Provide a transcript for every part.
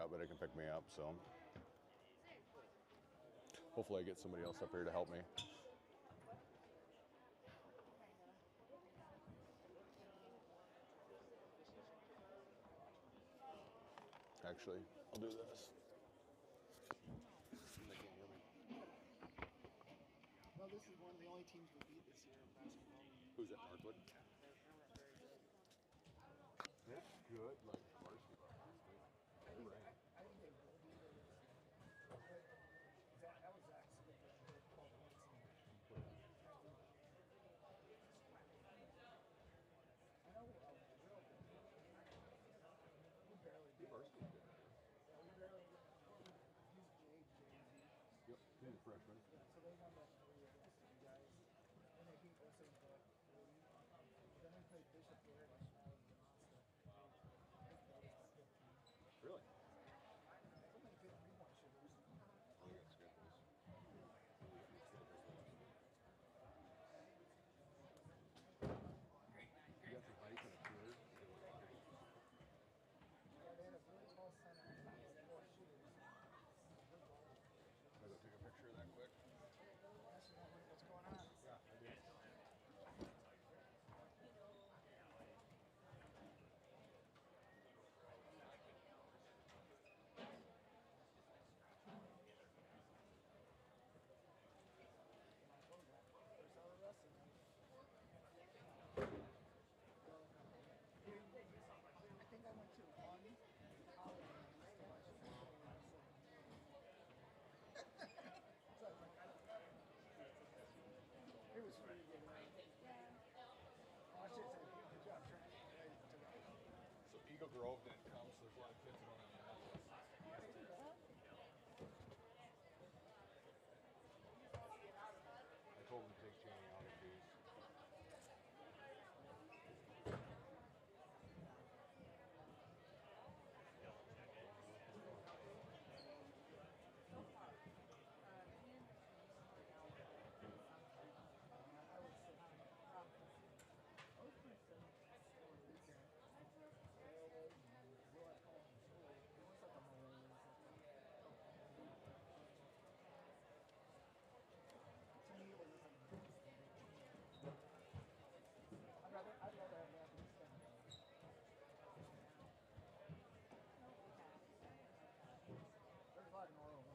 yet, but it can pick me up, so hopefully I get somebody else up here to help me. Actually, I'll do this. They can't hear me. Well, this is one of the only teams we beat this year in basketball. Who's at Northwood? That's good, like varsity. I think they will be. That was actually 12 points. I know we barely did. Varsity did. Yeah, we barely he's Jade. Yep, he's a freshman. Yeah, so they won that 3 against you guys. And they beat us in the 40. Then we played Bishop there and now we lost it. Really? It's only good 3-point shooters. Oh, we got schedules. You got some height and a tour. Yeah, they had a really tall center and 4 shooters. Can I go take a picture of that quick? What's going on? Yeah, I did. I think I went to one college it was pretty good, right? I should say, good job trying. So Eagle Grove didn't come, so there's a lot of kids going on. I told them to take Chaney out of these. I'd rather have that instead. There's a lot of Norway.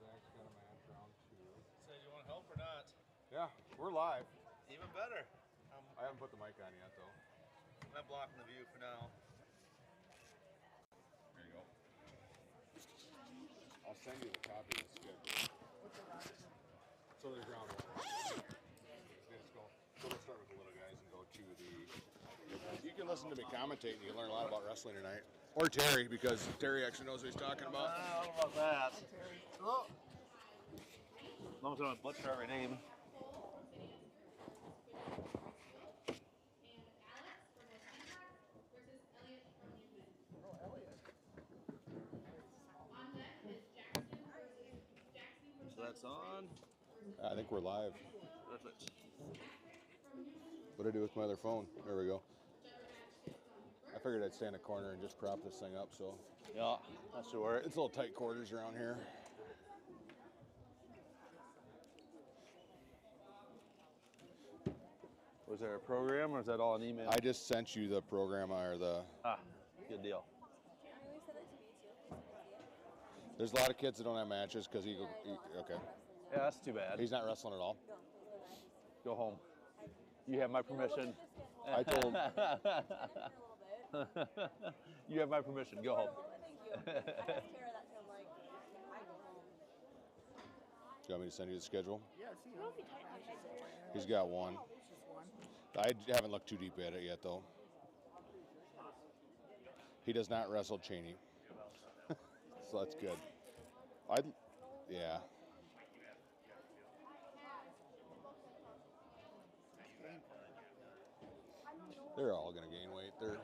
Zach's got a match round 2. So, do you want to help or not? Yeah, we're live. Even better. I haven't put the mic on yet, though. I'm blocking the view for now. There you go. I'll send you the copy of the schedule. What's the round? So there's round 1. Let's go. So let's start with the little guys and go to the. You can listen to me commentate and you can learn a lot about wrestling tonight. Or Terry, because Terry actually knows what he's talking about. I don't know about that. Hello. I'm almost going to butcher every name. Oh, Elliot. So that's on. I think we're live. Perfect. What do I do with my other phone? There we go. I figured I'd stay in a corner and just prop this thing up, so. Yeah, that should work. It's a little tight quarters around here. Was there a program or is that all an email? I just sent you the program or the. Ah, good deal. There's a lot of kids that don't have matches because okay. Yeah, that's too bad. He's not wrestling at all. Go home. You have my permission. I told. You have my permission. Go home. Thank you. I asked Tara that too. I'm like, I go home. Do you want me to send you the schedule? Yeah, see. He's got one. Just one. I haven't looked too deep at it yet, though. He does not wrestle Chaney. So that's good. Yeah. They're all going to gain weight. They're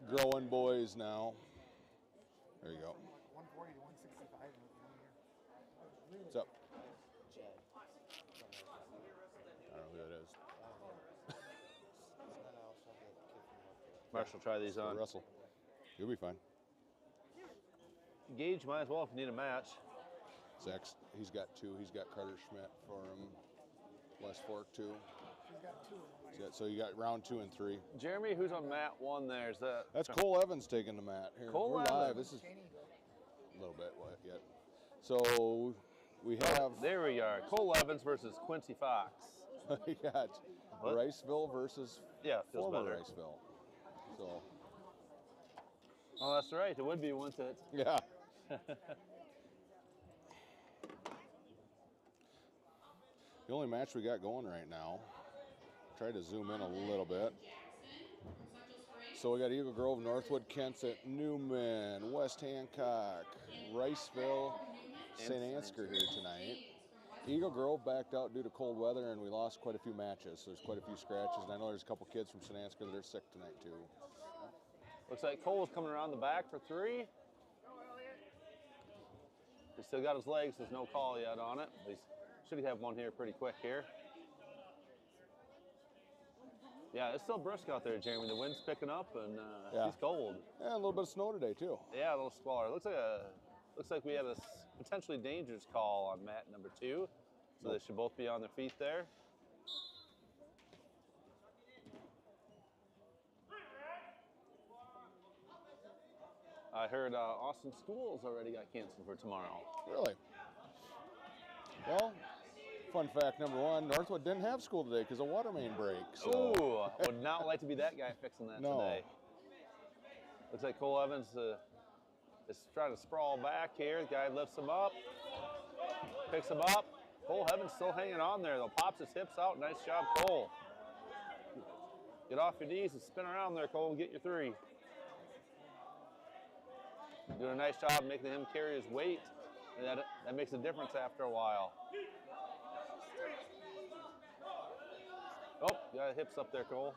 growing boys now. There you go. 140 to 165 in 1 year. What's up? I don't know who that is. Marshall, try these on. Russell. You'll be fine. Gage might as well if you need a match. Zach's, he's got 2. He's got Carter Schmidt for him. Les Fork 2. He's got 2 of them. So you got round 2 and 3. Jeremy, who's on mat 1 there? Is that? That's Cole Evans taking the mat here. Cole We're Evans. live. This is a little bit wet yet. So we have. There we are. Cole Evans versus Quincy Fox. We got What? Riceville versus Yeah, feels former better. Riceville. So Oh, that's right. It would be, wouldn't it? yeah. The only match we got going right now. Try to zoom in a little bit. So we got Eagle Grove, Northwood, Kensett, Newman, West Hancock, Riceville, St. Ansgar here tonight. Eagle Grove backed out due to cold weather, and we lost quite a few matches. So there's quite a few scratches, and I know there's a couple kids from St. Ansgar that are sick tonight too. Looks like Cole's coming around the back for 3. He's still got his legs. There's no call yet on it. He should have one here pretty quick here. Yeah, it's still brisk out there, Jeremy. The wind's picking up, and it's cold. Yeah, a little bit of snow today too. Yeah, a little squalor. Looks like we have a potentially dangerous call on mat number 2. So they should both be on their feet there. I heard Austin Schools already got canceled for tomorrow. Really? Well, fun fact number 1, Northwood didn't have school today because of water main break. So. Ooh, I would not like to be that guy fixing that No. today. Looks like Cole Evans is trying to sprawl back here. The guy lifts him up, picks him up. Cole Evans still hanging on there, though. Pops his hips out. Nice job, Cole. Get off your knees and spin around there, Cole, and get your 3. Doing a nice job making him carry his weight, and that makes a difference after a while. Oh, got hips up there, Cole.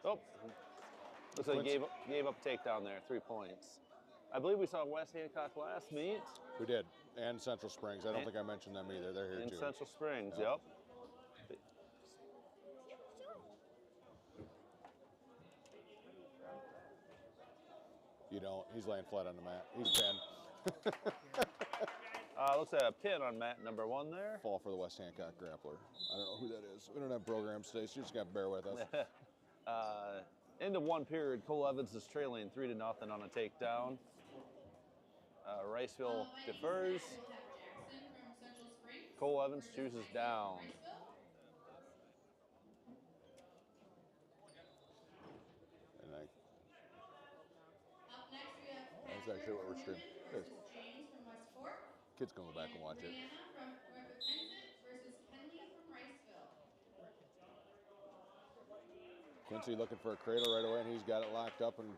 Oh, looks like he gave up a takedown there, 3 points. I believe we saw West Hancock last meet. We did, and Central Springs. I don't think I mentioned them either. They're here In too. Central Springs, yep. You don't. He's laying flat on the mat. He's pinned. Looks like a pin on mat number 1 there. Fall for the West Hancock grappler. I don't know who that is. We don't have programs today, so you just got to bear with us. Into 1 period, Cole Evans is trailing 3-0 on a takedown. Riceville defers. Cole Evans chooses down. And that's actually what we're streaming. Good. Kids can go back and watch it. Quincy looking for a cradle right away, and he's got it locked up and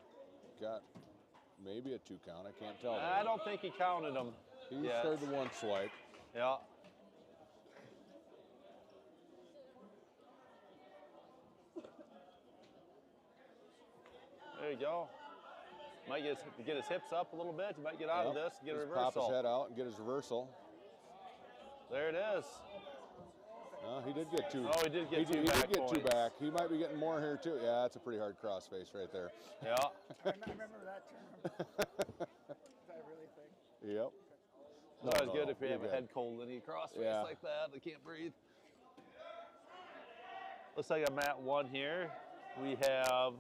got maybe a 2 count. I can't tell. I don't think he counted them. He started the 1 swipe. Yeah. There you go. Might get his hips up a little bit. You might get out of this and get a Just reversal. pop his head out and get his reversal. There it is. He did get 2. Oh, he did get 2 He back did get 2 points. back. He might be getting more here too. Yeah, that's a pretty hard crossface right there. Yeah. I remember that term. I really think. Yep. It's always good if you you're have a good. head cold and you crossface Yeah. like that. I can't breathe. Looks like I'm at 1 here. We have,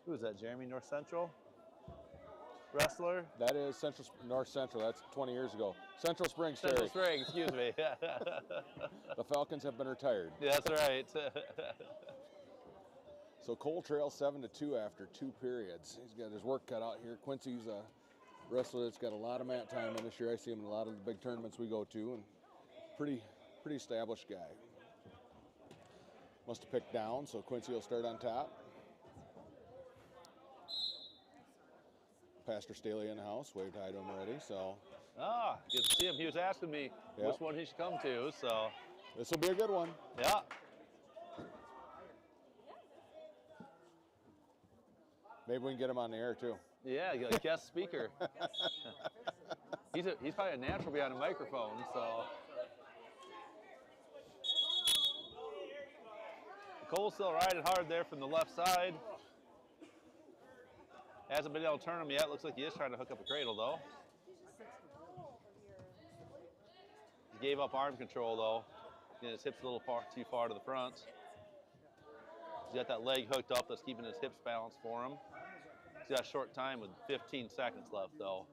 who is that, Jeremy? North Central? Wrestler? That is North Central. That's 20 years ago. Central Springs, Central Terry. Springs, excuse me. The Falcons have been retired. Yeah, that's right. So Cole trails 7-2 after 2 periods. He's got his work cut out here. Quincy's a wrestler that's got a lot of mat time in this year. I see him in a lot of the big tournaments we go to, and pretty established guy. Must have picked down, so Quincy will start on top. Pastor Staley in the house, waved hi to him already, so. Good to see him. He was asking me which one he should come to, so. This will be a good one. Yeah. Maybe we can get him on the air too. Yeah, you got a guest speaker. He's probably a natural behind a microphone, so. Cole's still riding hard there from the left side. Hasn't been able to turn him yet. Looks like he is trying to hook up a cradle, though. He gave up arm control, though. And his hips a little too far to the front. He's got that leg hooked up that's keeping his hips balanced for him. He's got a short time with 15 seconds left, though.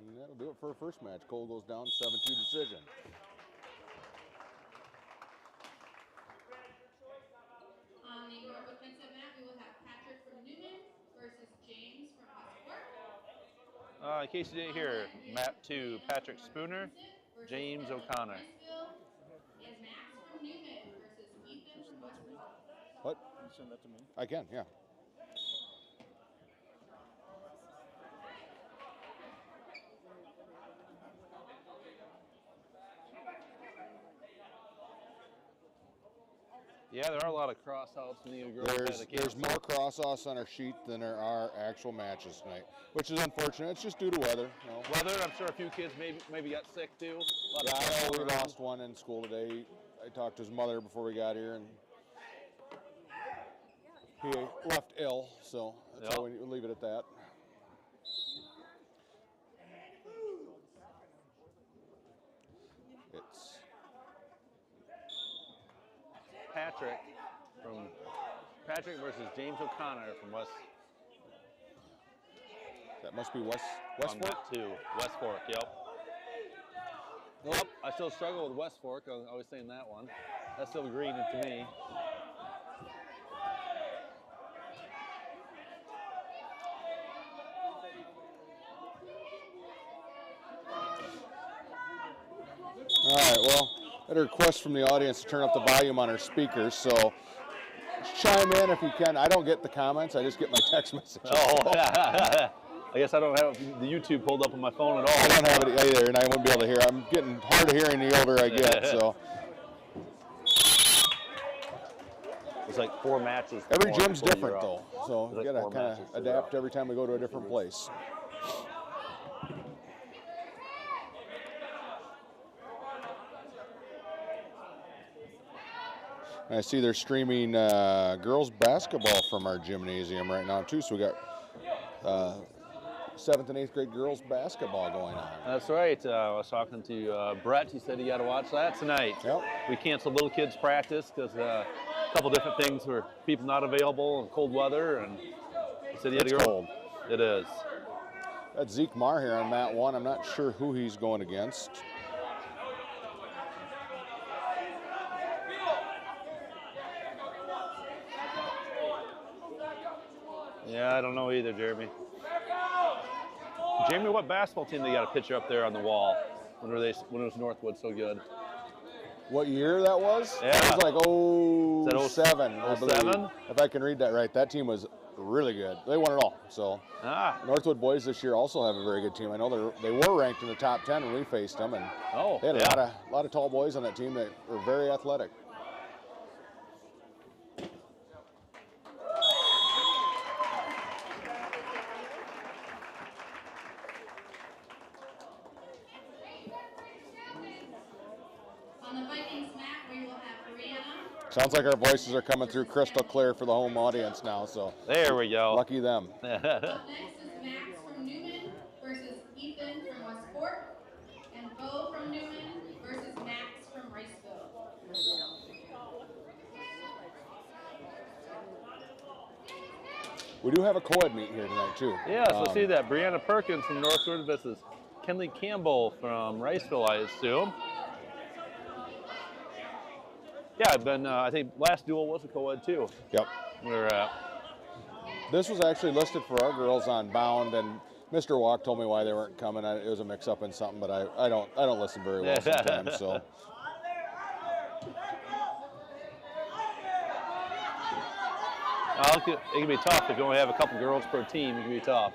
And that'll do it for a first match. Cole goes down 7-2 decision. On the Northwood Fencing mat, we will have Patrick from Newman versus James from Westport. In case you didn't hear, map 2, Patrick Spooner, James O'Connor. And Max from Newman versus Ethan from Westport. What? Can you send that to me? I can, yeah. Yeah, there are a lot of cross-outs in the girls. There's more cross-offs on our sheet than there are actual matches tonight, which is unfortunate. It's just due to weather. You know. Weather, I'm sure a few kids maybe got sick too. Yeah, I know we lost one in school today. I talked to his mother before we got here, and he left ill, so that's how we leave it at that. It's Patrick versus James O'Connor from West. That must be West On Fork? map 2, West Fork, yep. Nope, I still struggle with West Fork. I'm always saying that one. That's still green to me. All right, well, I had a request from the audience to turn up the volume on our speakers, so chime in if you can. I don't get the comments, I just get my text messages. Oh, I guess I don't have the YouTube pulled up on my phone at all. I don't have it either, and I won't be able to hear. I'm getting hard of hearing the older I get, so. It's like 4 matches. Every gym's before different, you're though, up. so It's you like gotta 4 kind matches of before you're adapt up. every time we go to a different place. I see they're streaming girls basketball from our gymnasium right now too. So we got 7th and 8th grade girls basketball going on. That's right. I was talking to Brett. He said he got to watch that tonight. Yep. We canceled little kids practice because a couple different things were people not available and cold weather, and he said he had to go. Cold. It is. That's Zeke Marr here on mat 1. I'm not sure who he's going against. Yeah, I don't know either, Jeremy. Jeremy, what basketball team they got a picture up there on the wall when it was Northwood so good? What year that was? Yeah. That was like Is that 07, I believe. 07? If I can read that right. That team was really good. They won it all. So Northwood boys this year also have a very good team. I know they were ranked in the top 10 when we faced them, and they had a lot of tall boys on that team that were very athletic. On the Vikings mat, we will have Brianna. Sounds like our voices are coming through crystal clear for the home audience now, so there we go. Lucky them. Up next is Max from Newman versus Ethan from Westport, and Bo from Newman versus Max from Riceville. We do have a co-ed meet here tonight, too. Yes, I see that. Brianna Perkins from Northwood versus Kenley Campbell from Riceville, I assume. Yeah, I've been, I think last duel was a co-ed too. Yep. We're This was actually listed for our girls on Bound, and Mr. Walk told me why they weren't coming. It was a mix-up in something, but I don't listen very well sometimes, so. it can be tough if you only have a couple girls per team. It can be tough.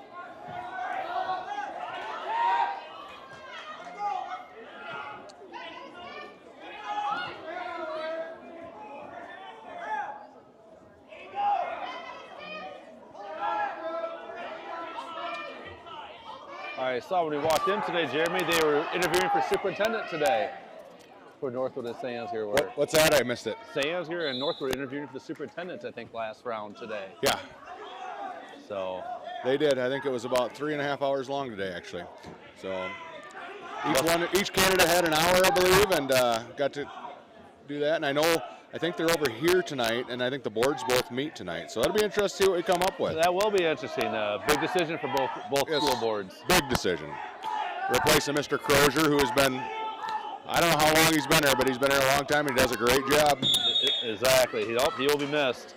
I saw when we walked in today, Jeremy, they were interviewing for superintendent today for Northwood and Sands here. What's that? I missed it. Sands here and Northwood interviewing for the superintendent, I think, last round today. Yeah. So They did. I think it was about 3.5 hours long today, actually. So each candidate had an hour, I believe, and got to do that. And I think they're over here tonight, and I think the boards both meet tonight. So it'll be interesting to see what we come up with. that will be interesting. Big decision for both Yes, school boards. Big decision. Replacing Mr. Crozier, who has been, I don't know how long he's been there, but he's been here a long time, and he does a great job. Exactly. He will be missed.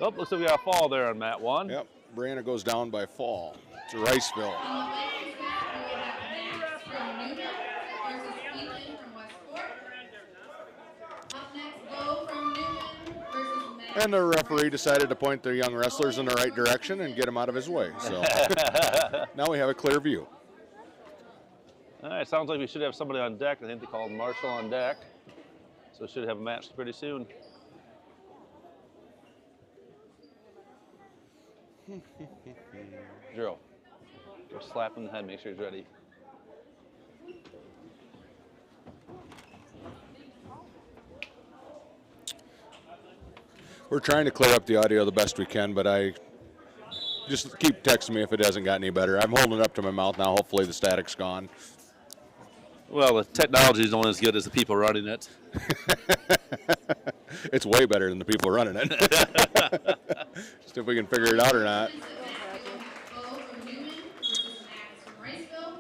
Oh, looks like we got a fall there on mat 1. Yep. Brianna goes down by fall to Riceville. On the ladies' mat, we have Max from Newman versus Ethan from Westport. Up next, Bo from Newman versus Max. And the referee decided to point the young wrestlers in the right direction and get them out of his way. So now we have a clear view. All right, sounds like we should have somebody on deck. I think they called Marshall on deck. So we should have a match pretty soon. Drew, go slap him in the head, make sure he's ready. We're trying to clear up the audio the best we can, but I just keep texting me if it hasn't got any better. I'm holding it up to my mouth now. Hopefully the static's gone. Well, the technology is only as good as the people running it. It's way better than the people running it. Just if we can figure it out or not.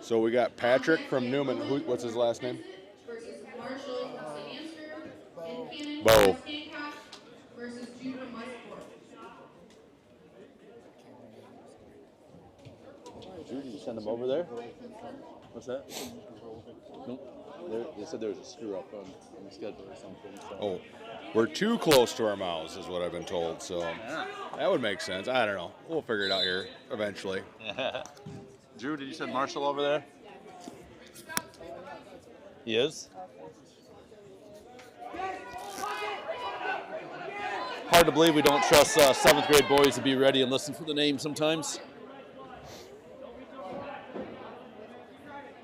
So we got Patrick from Newman. What's his last name? Bo. Drew, did you send him over there? What's that? They said there was a screw up on the schedule or something. So. Oh, we're too close to our mouths is what I've been told. So that would make sense. I don't know. We'll figure it out here eventually. Drew, did you send Marshall over there? He is? Hard to believe we don't trust 7th grade boys to be ready and listen for the name sometimes.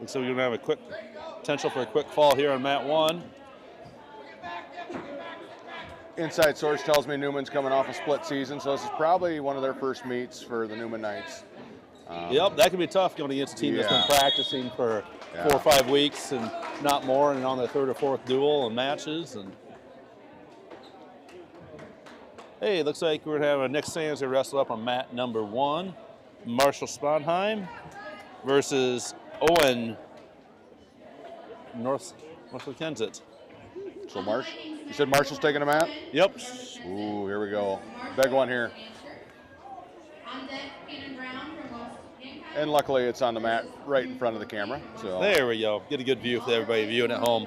Looks like we're going to have a quick potential for a quick fall here on mat 1. Inside source tells me Newman's coming off a split season, so this is probably one of their first meets for the Newman Knights. Yep, that can be tough going against a team that's been practicing for 4 or 5 weeks and not more, and on their 3rd or 4th duel and matches. And hey, looks like we're gonna have Nick Sands to wrestle up on mat number 1. Marshall Sponheim versus Owen Marshall Kensett. So you said Marshall's taking a mat? Yep. Ooh, here we go. Big one here. And luckily it's on the mat right in front of the camera. So there we go. Get a good view for everybody viewing at home.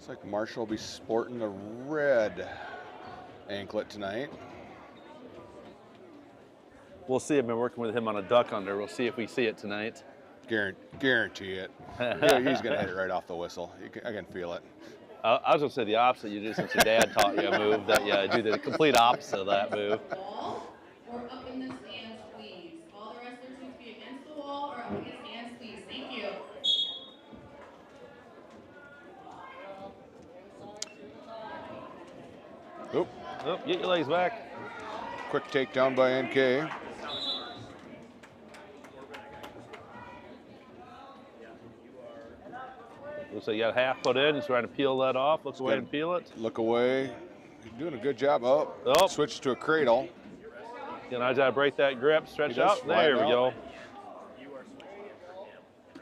looks like Marshall will be sporting the red anklet tonight. We'll see. I've been working with him on a duck under. We'll see if we see it tonight. Guarantee it. Yeah, he's going to hit it right off the whistle. I can feel it. I was going to say the opposite you do since your dad taught you a move that you do the complete opposite of that move. Wall or up in the stands, please. All the wrestlers need to be against the wall or up in the stands, please. Thank you. Oop. Oh, get your legs back. Quick takedown by NK. Looks like you got half put in. He's trying to peel that off. Looks away and peel it. Look away. He's doing a good job. Switch to a cradle. And I got to break that grip, stretch out. There we go.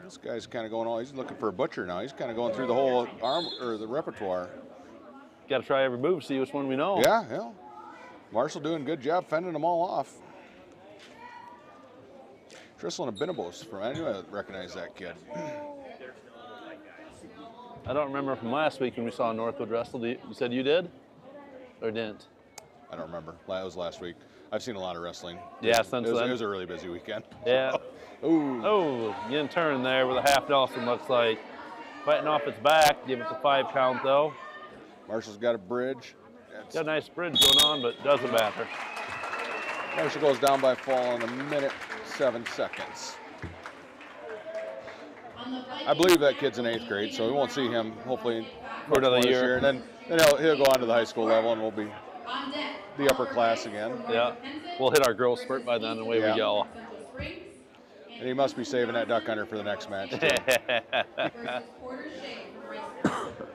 This guy's kind of going on. He's looking for a butcher now. He's kind of going through the whole arm or the repertoire. Got to try every move, see which one we know. Yeah. Marshall doing a good job fending them all off. Tristan Abinabos from, I knew I recognized that kid. I don't remember from last week when we saw Northwood wrestle. You said you did or didn't? I don't remember. That was last week. I've seen a lot of wrestling. Yeah, since it then. was a really busy weekend. Yeah. Ooh. Oh, getting turned there with a half Nelson, looks like. Fighting off its back. Give it the 5 count, though. Marshall's got a bridge. Got a nice bridge going on, but doesn't matter. Marshall goes down by fall in 1:07. I believe that kid's in 8th grade, so we won't see him hopefully For another much more this year. And then he'll go on to the high school level, and we'll be the upper class again. Yeah. We'll hit our growth spurt by then, and away we go. And he must be saving that duck hunter for the next match, too.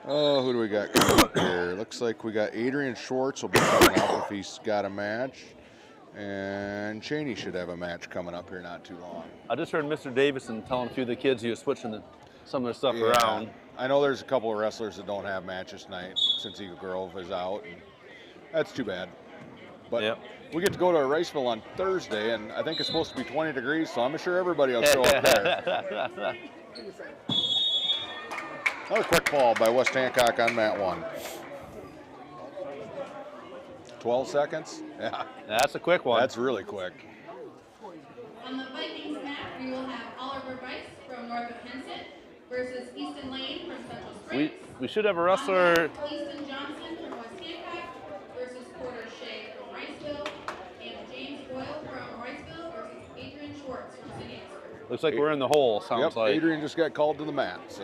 Oh, who do we got coming up here? Looks like we got Adrian Schwartz will be coming up if he's got a match. And Cheney should have a match coming up here not too long. I just heard Mr. Davison telling a few of the kids he was switching some of their stuff around. I know there's a couple of wrestlers that don't have matches tonight since Eagle Grove is out. And that's too bad. But we get to go to Riceville on Thursday, and I think it's supposed to be 20 degrees, so I'm sure everybody will show up there. Another quick fall by West Hancock on mat 1. 12 seconds? Yeah. That's a quick one. That's really quick. On the Vikings mat, we will have Oliver Rice from Northwood versus Easton Lane from Central Springs. We should have a wrestler. Easton Johnson from West Hancock versus Porter Shea from Riceville, and James Boyle from Riceville versus Adrian Schwartz from St. Ansgar. Looks like we're in the hole, sounds like. Adrian just got called to the mat, so.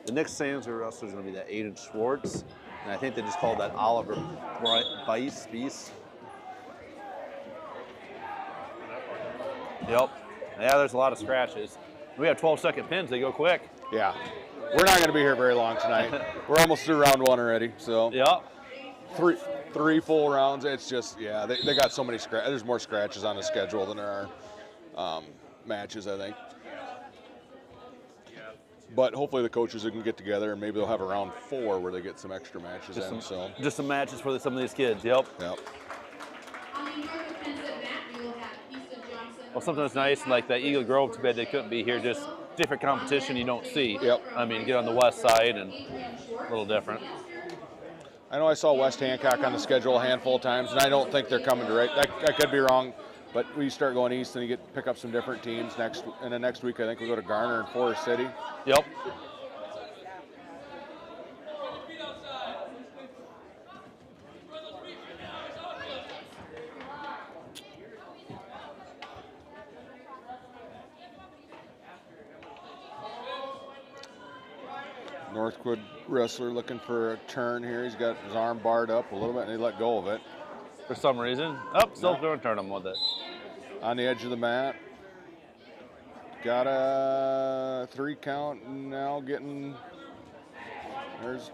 The next Sandsor wrestler is going to be that Adrian Schwartz, and I think they just called that Oliver Bice. Yep. Yeah, there's a lot of scratches. We have 12-second pins. They go quick. Yeah. We're not going to be here very long tonight. We're almost through round 1 already, so. Yep. Three full rounds. It's just, yeah, they got so many scratches. There's more scratches on the schedule than there are matches, I think. But hopefully the coaches can get together, and maybe they'll have a round 4 where they get some extra matches in. Just some matches for some of these kids. Yep. On the Northwood mat, we will have Easton Johnson. Well, something that's nice, like that Eagle Grove, too bad they couldn't be here. Just different competition you don't see. Yep. I mean, get on the west side and a little different. I know I saw West Hancock on the schedule a handful of times, and I don't think they're coming to right. I could be wrong, but we start going east and you pick up some different teams and then next week I think we go to Garner and Forest City. Yep. Northwood wrestler looking for a turn here. He's got his arm barred up a little bit, and he let go of it. For some reason. Oh, still doing turn him with it. On the edge of the mat. Got a 3 count now getting, there's.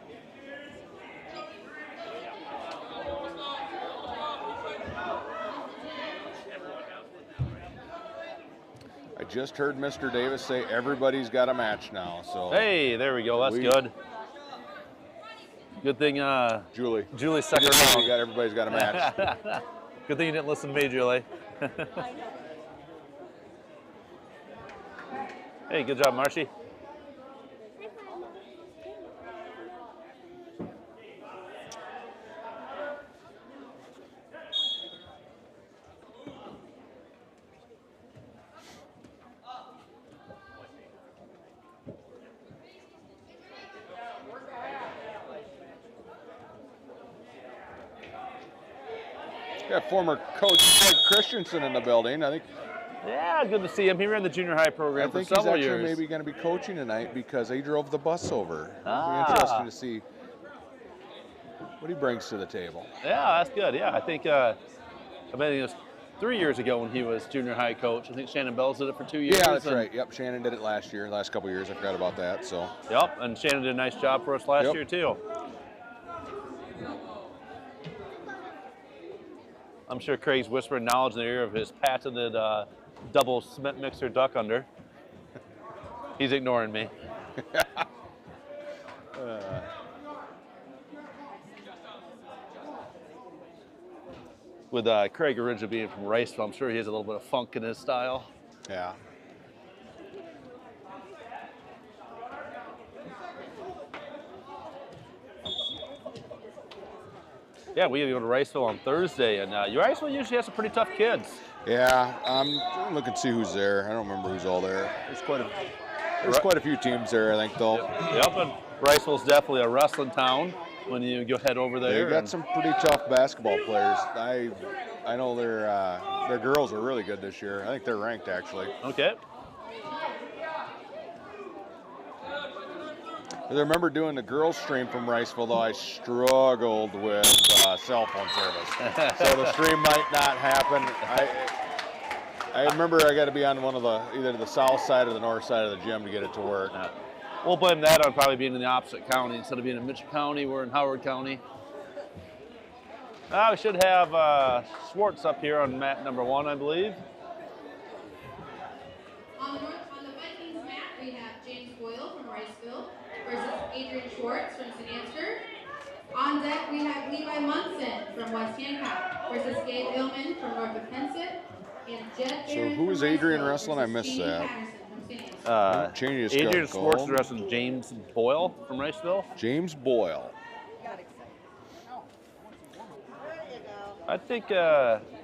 I just heard Mr. Davis say everybody's got a match now, so. Hey, there we go. That's good. Good thing Julie stuck around. Everybody's got a match. Good thing you didn't listen to me, Julie. Hey, good job, Marshy. Got former coach Greg Christensen in the building. I think. Yeah, good to see him. He ran the junior high program for several years. I think he's actually maybe going to be coaching tonight because he drove the bus over. It'll be interesting to see what he brings to the table. Yeah, that's good. Yeah, I think it was 3 years ago when he was junior high coach. I think Shannon Bells did it for 2 years. Yeah, that's right. Yep, Shannon did it last couple years. I forgot about that. So. Yep, and Shannon did a nice job for us last year too. I'm sure Craig's whispering knowledge in the ear of his patented double cement mixer duck under. He's ignoring me. With Craig originally being from Riceville, I'm sure he has a little bit of funk in his style. Yeah. Yeah, we go to Riceville on Thursday, and Riceville usually has some pretty tough kids. Yeah, I'm looking to see who's there. I don't remember who's all there. There's quite a few teams there, I think, though. Yep, and Riceville's definitely a wrestling town when you go head over there. They got some pretty tough basketball players. I know their girls are really good this year. I think they're ranked, actually. Okay. I remember doing the girls stream from Riceville, though I struggled with cell phone service. So the stream might not happen. I remember I got to be on one of either the south side or the north side of the gym to get it to work. Yeah. We'll blame that on probably being in the opposite county. Instead of being in Mitchell County, we're in Howard County. We should have Schwartz up here on mat number 1, I believe. On the Vikings mat, we have James Boyle from Riceville versus Adrian Schwartz from St. Ansgar. On deck, we have Levi Munson from West Hancock versus Gabe Illman from Northwood Pensive. And Jed So Aaron who from is Adrian Riceville wrestling? I versus missed Jamie that. Patterson from St. Ansgar. Cheney is Adrian Schwartz gold. is wrestling James Boyle from Riceville. James Boyle. I think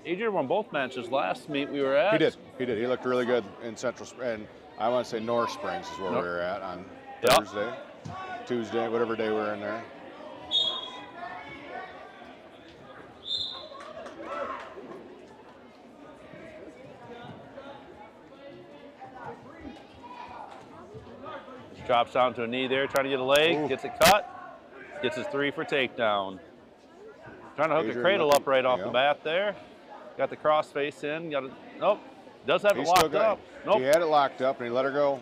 Adrian won both matches last meet we were at. He did. He looked really good in Central, and I want to say North Springs is where we were at on Yep. Thursday, Tuesday, whatever day we were in there. Drops down to a knee there, trying to get a leg, Ooh. gets it cut, gets his 3 for takedown. Trying to hook Adrian a cradle looking- up right off the yep. bat there. Got the cross face in, nope, does have it He still locked got up. Nope, He had it locked up, and he let her go.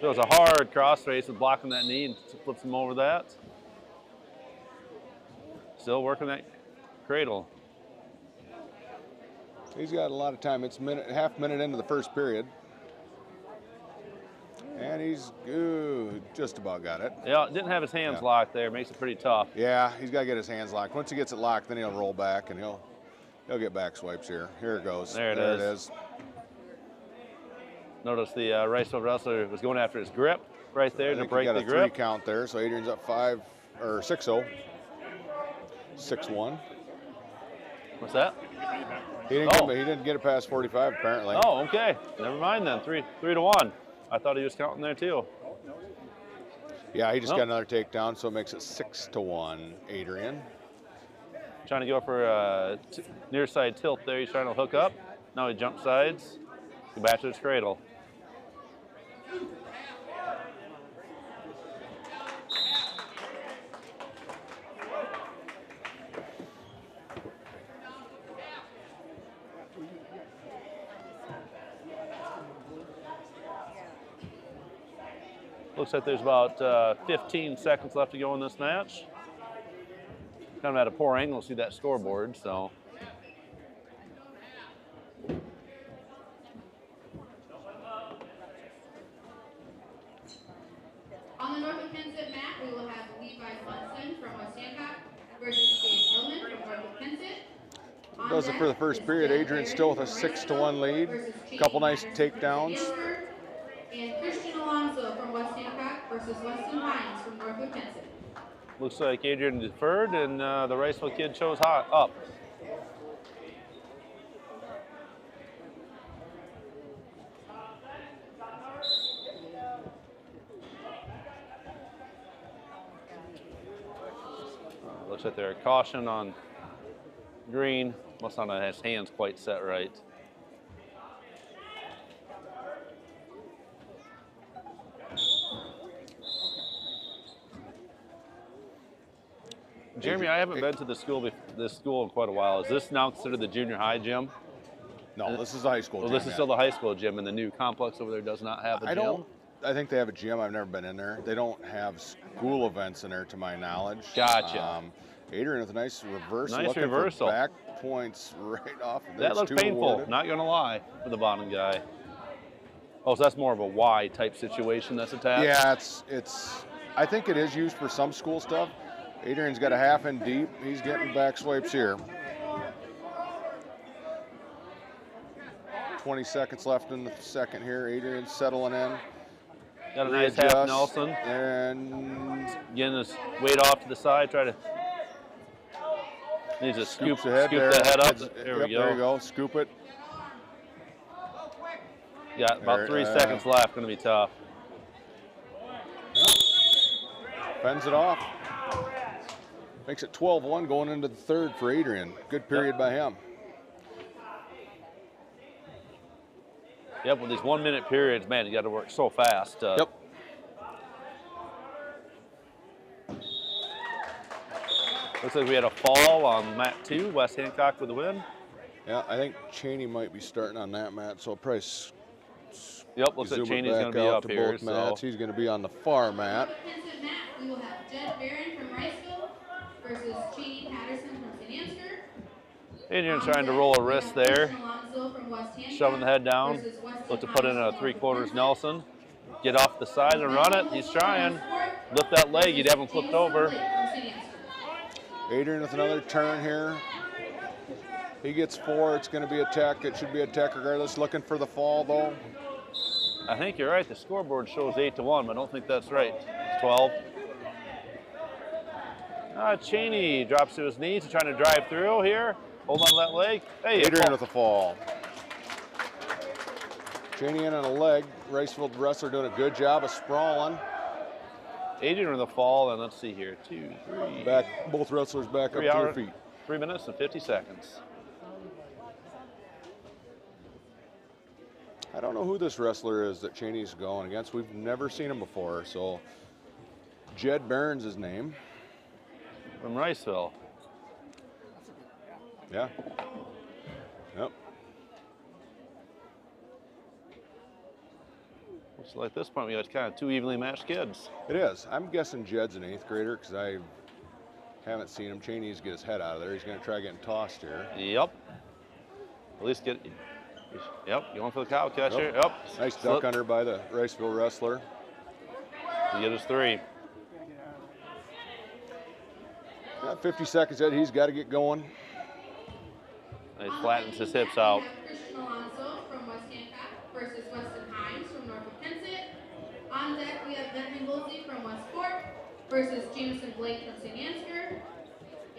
it was a hard cross face with blocking that knee and flips him over that. Still working that cradle. He's got a lot of time. It's half minute into the first period. And he's just about got it. Yeah, didn't have his hands locked there, makes it pretty tough. Yeah, he's got to get his hands locked. Once he gets it locked, then he'll roll back, and he'll get back swipes here. Here it goes. There it is. Notice the Riceville wrestler was going after his grip right there to break he got the a grip. 3 count there, so Adrian's up 6-0. 6-1. What's that? He didn't get it past 45 apparently. Oh, okay. Never mind then. 3-1. I thought he was counting there too. Yeah, he just got another takedown, so it makes it 6-1, Adrian. Trying to go for a near side tilt there. He's trying to hook up. Now he jump sides. Go back to his cradle. Looks like there's about 15 seconds left to go in this match. Kind of at a poor angle to see that scoreboard, so. On the Northwood Pensive mat, we will have Levi Munson from West Hancock versus Gabe Illman from Northwood Pensive. Does it for the first period. Adrian's still with a 6-1 lead. Couple nice takedowns. And Christian Alonso from West Hancock versus Weston Hines from Northwood Pensive. Looks like Adrian deferred, and the Riceville kid chose up. Looks like they're a caution on green. Must not have his hands quite set right. Jeremy, I haven't been to this school in quite a while. Is this now considered the junior high gym? No, this is the high school Well, gym. this is still the high school gym, and the new complex over there does not have a gym? I think they have a gym. I've never been in there. They don't have school events in there, to my knowledge. Gotcha. Adrian with a nice reversal. Nice looking reversal. For back points right off. That looked painful, awarded. not going to lie, for the bottom guy. Oh, so that's more of a Y type situation that's attached? Yeah, it's. I think it is used for some school stuff. Adrian's got a half in deep. He's getting back swipes here. 20 seconds left in the second here. Adrian's settling in. Got a nice half Readjust, Nelson. And Getting his weight off to the side, try to. Needs to Scoops scoop ahead there. the head up. Yep, There we go. There you go. Scoop it. Got about There, 3 seconds left. Going to be tough. Yep. Fends it off. Makes it 12-1 going into the third for Adrian. Good period by him. Yep, with these 1 minute periods, man, you got to work so fast. Yep. Looks like we had a fall on mat 2. West Hancock with the win. Yeah, I think Cheney might be starting on that mat, so I'll probably Yep, looks like zoom it Cheney's going back to be out up to here. both mats. He's going to be on the far mat. Defensive mat, we will have Jed Barron from Riceville versus Cheney Patterson from St. Ansgar. Adrian trying to roll a wrist there. Alonso from West Hancock Shoving the head down. versus Weston Look to put in a Hines 3/4 Nelson. Get off the side and run it. He's trying. Lift that leg. You'd have him flipped over. Adrian with another turn here. He gets 4. It's going to be a tech. It should be a tech regardless. Looking for the fall, though. I think you're right. The scoreboard shows 8-1, but I don't think that's right. It's 12. Cheney drops to his knees. He's trying to drive through here. Hold on to that leg. Hey, Adrian with a fall. Cheney in on a leg. Riceville wrestler doing a good job of sprawling. Adrian with a fall, and let's see here. 2, 3. Back, both wrestlers back up to their feet. 3 minutes and 50 seconds. I don't know who this wrestler is that Cheney's going against. We've never seen him before, so Jed Barron's his name. From Riceville. Yeah. Yep. Looks like at this point we got kind of 2 evenly matched kids. It is. I'm guessing Jed's an 8th grader because I haven't seen him. Cheney's get his head out of there. He's going to try getting tossed here. Yep. At least get. Yep. Going for the cow catcher. Yep. Nice Slip. duck under by the Riceville wrestler. To get his 3. 50 seconds yet. He's got to get going. And he flattens his hips out. We have Christian Alonso from West Hancock versus Weston Hines from Northwood Kensett. On deck, we have Benton Woolsey from Westport versus Jameson Blake from St. Ansgar.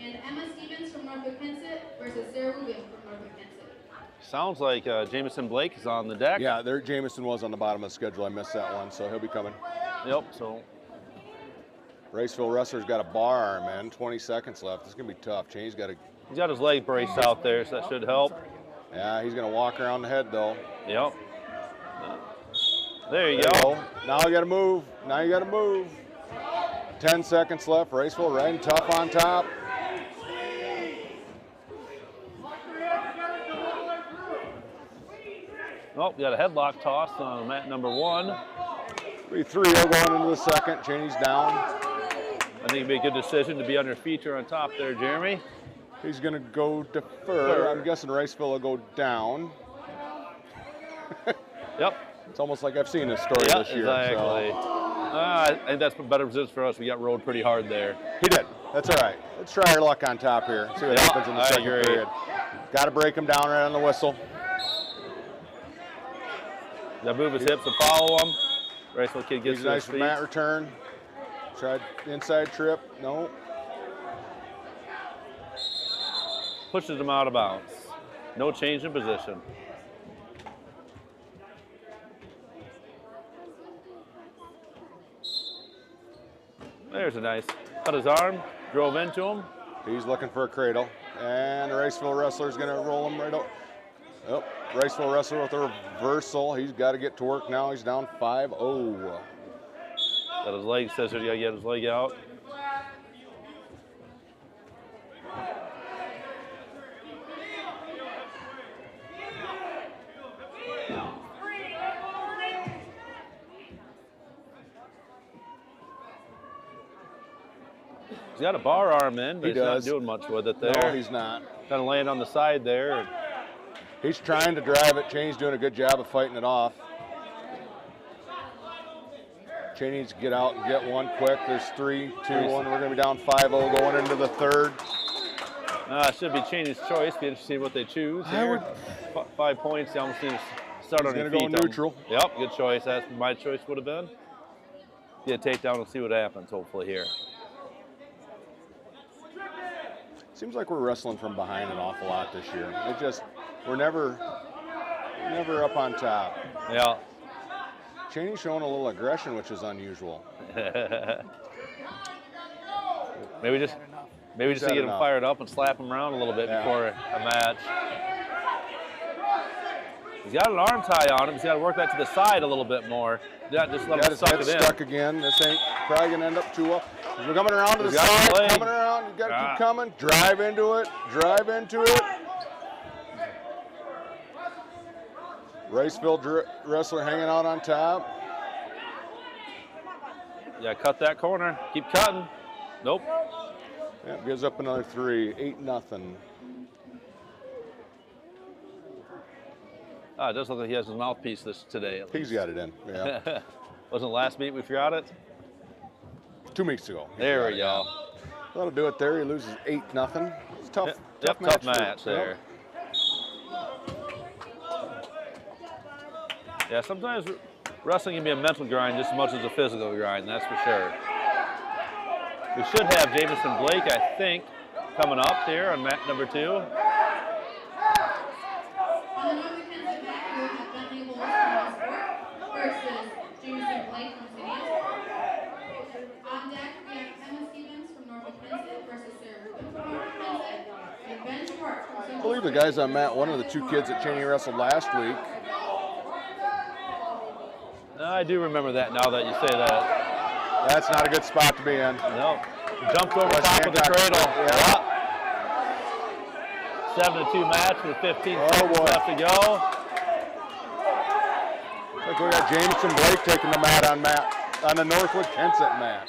And Emma Stevens from Northwood Kensett versus Sarah Rubin from Northwood Kensett. Sounds like Jameson Blake is on the deck. Yeah, there Jameson was on the bottom of the schedule. I missed that one, so he'll be coming. Yep. So Riceville wrestler's got a bar arm, man. 20 seconds left. It's going to be tough. Cheney's got to. he's got his leg brace out there, so that should help. Yeah, he's going to walk around the head, though. Yep. There you go. Now you got to move. Now you got to move. 10 seconds left. Riceville riding tough on top. Oh, we got a headlock toss on mat number 1. 3-0 going into the second. Cheney's down. I think it'd be a good decision to be on your feet or on top there, Jeremy. He's going to go defer. I'm guessing Riceville will go down. Yep. It's almost like I've seen this story Yeah, this year. exactly. I think that's better position for us. We got rode pretty hard there. He did. That's all right. Let's try our luck on top here. See what happens in the second agree. period. Got to break him down right on the whistle. Now move his hips and follow him. Riceville kid gets He's to nice his with feet. mat return. Tried inside trip. No. Pushes him out of bounds. No change in position. There's a nice. Cut his arm, drove into him. He's looking for a cradle. And the Riceville wrestler's going to roll him right up. Oh, Riceville wrestler with a reversal. He's got to get to work now. He's down 5-0. Got his leg, says he got to get his leg out. He's got a bar arm in, but He he's not does. doing much with it there. No, he's not. Kind of laying on the side there. He's trying to drive it. Cheney's doing a good job of fighting it off. Cheney needs to get out and get one quick. There's 3, 2, 1. We're going to be down 5-0 going into the third. It should be Cheney's choice. Be interesting what they choose. I Here. would- 5 points. You almost need to start He's on your gonna feet. go neutral. Yep, good choice. That's what my choice would have been. Get a takedown and see what happens, hopefully, here. Seems like we're wrestling from behind an awful lot this year. We're never up on top. Yeah. Cheney's showing a little aggression, which is unusual. maybe just to get him fired up and slap him around a little bit before a match. He's got an arm tie on him. He's got to work that to the side a little bit more. Not just let him his suck head it in. stuck again. This ain't probably gonna end up too well. We're coming around to the side. Coming around. You got to keep coming. Drive into it. Drive into it. Riceville wrestler hanging out on top. Yeah, cut that corner. Keep cutting. Nope. Yeah, gives up another 3. 8-0. It does look like he has his mouthpiece today. He's got it in. Yeah. Wasn't last meet we forgot it? 2 weeks ago. There we go. That'll do it there. He loses 8-0. It's tough. Tough match there. Yeah, sometimes wrestling can be a mental grind just as much as a physical grind, that's for sure. We should have Jamison Blake, I think, coming up here on mat number 2. On the Northwood Kansas mat, we will have Bentley Wolf from Northwood versus Jameson Blake from St. Anthony. On deck, we have Emma Stevens from Northwood Kansas versus Sarah Rubin from Northwood Kansas. And Ben Schwartz from Central. I believe the guys on mat 1 are the 2 kids that Cheney wrestled last week. I do remember that now that you say that. That's not a good spot to be in. No. Jumped over the top of the cradle. Yeah. 7-2 match with 15 seconds left to go. Looks like we got Jameson Blake taking the mat on the Northwood Kensett mat.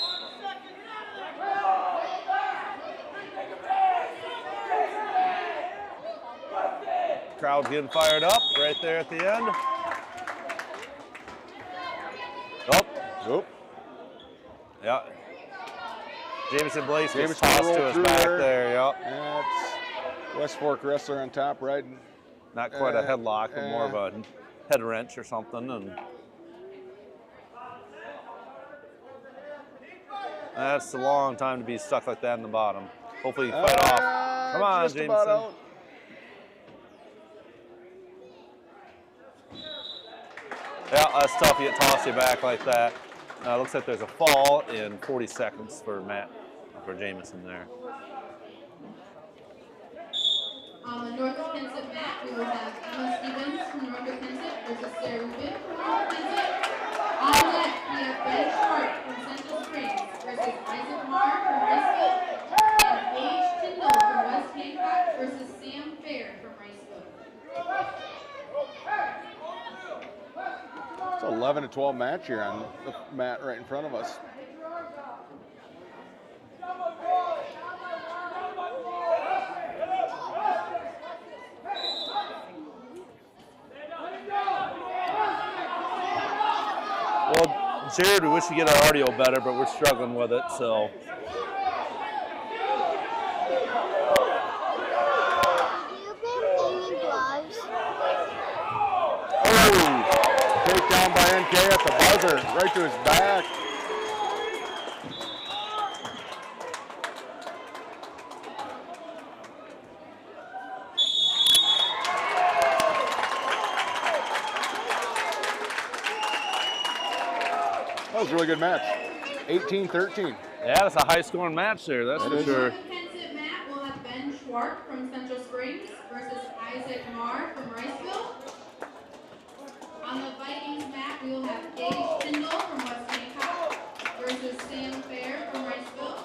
Crowd's getting fired up right there at the end. Oop. Yeah. Jameson Blake gets tossed to his back there. Yep. That's West Fork wrestler on top, right? Not quite a headlock, but more of a head wrench or something. And that's a long time to be stuck like that in the bottom. Hopefully you fight off. Come on, just Jameson. about out. Yeah, that's tough to get tossed you back like that. Looks like there's a fall in 40 seconds for Jameson there. On the Northwood Kansas mat, we will have Emma Stevens from Northwood Kansas versus Sarah Rubin from Northwood Kansas. On deck, we have Ben Schwartz from Central Springs versus Isaac Marr from Riceville. And Paige Tyndall from West Hancock versus Sam Fair from Riceville. It's an 11-12 match here on the mat right in front of us. Well, Jared, we wish we get our audio better, but we're struggling with it, so. Takedown by NK at the buzzer, right to his back. That was a really good match. 18-13. Yeah, that's a high-scoring match there, that's for sure. On the Kensett mat, we'll have Ben Schwartz from Central Springs versus Isaac Marr from Riceville. On the Vikings mat, we will have Paige Tyndall from West Hancock versus Sam Fair from Riceville.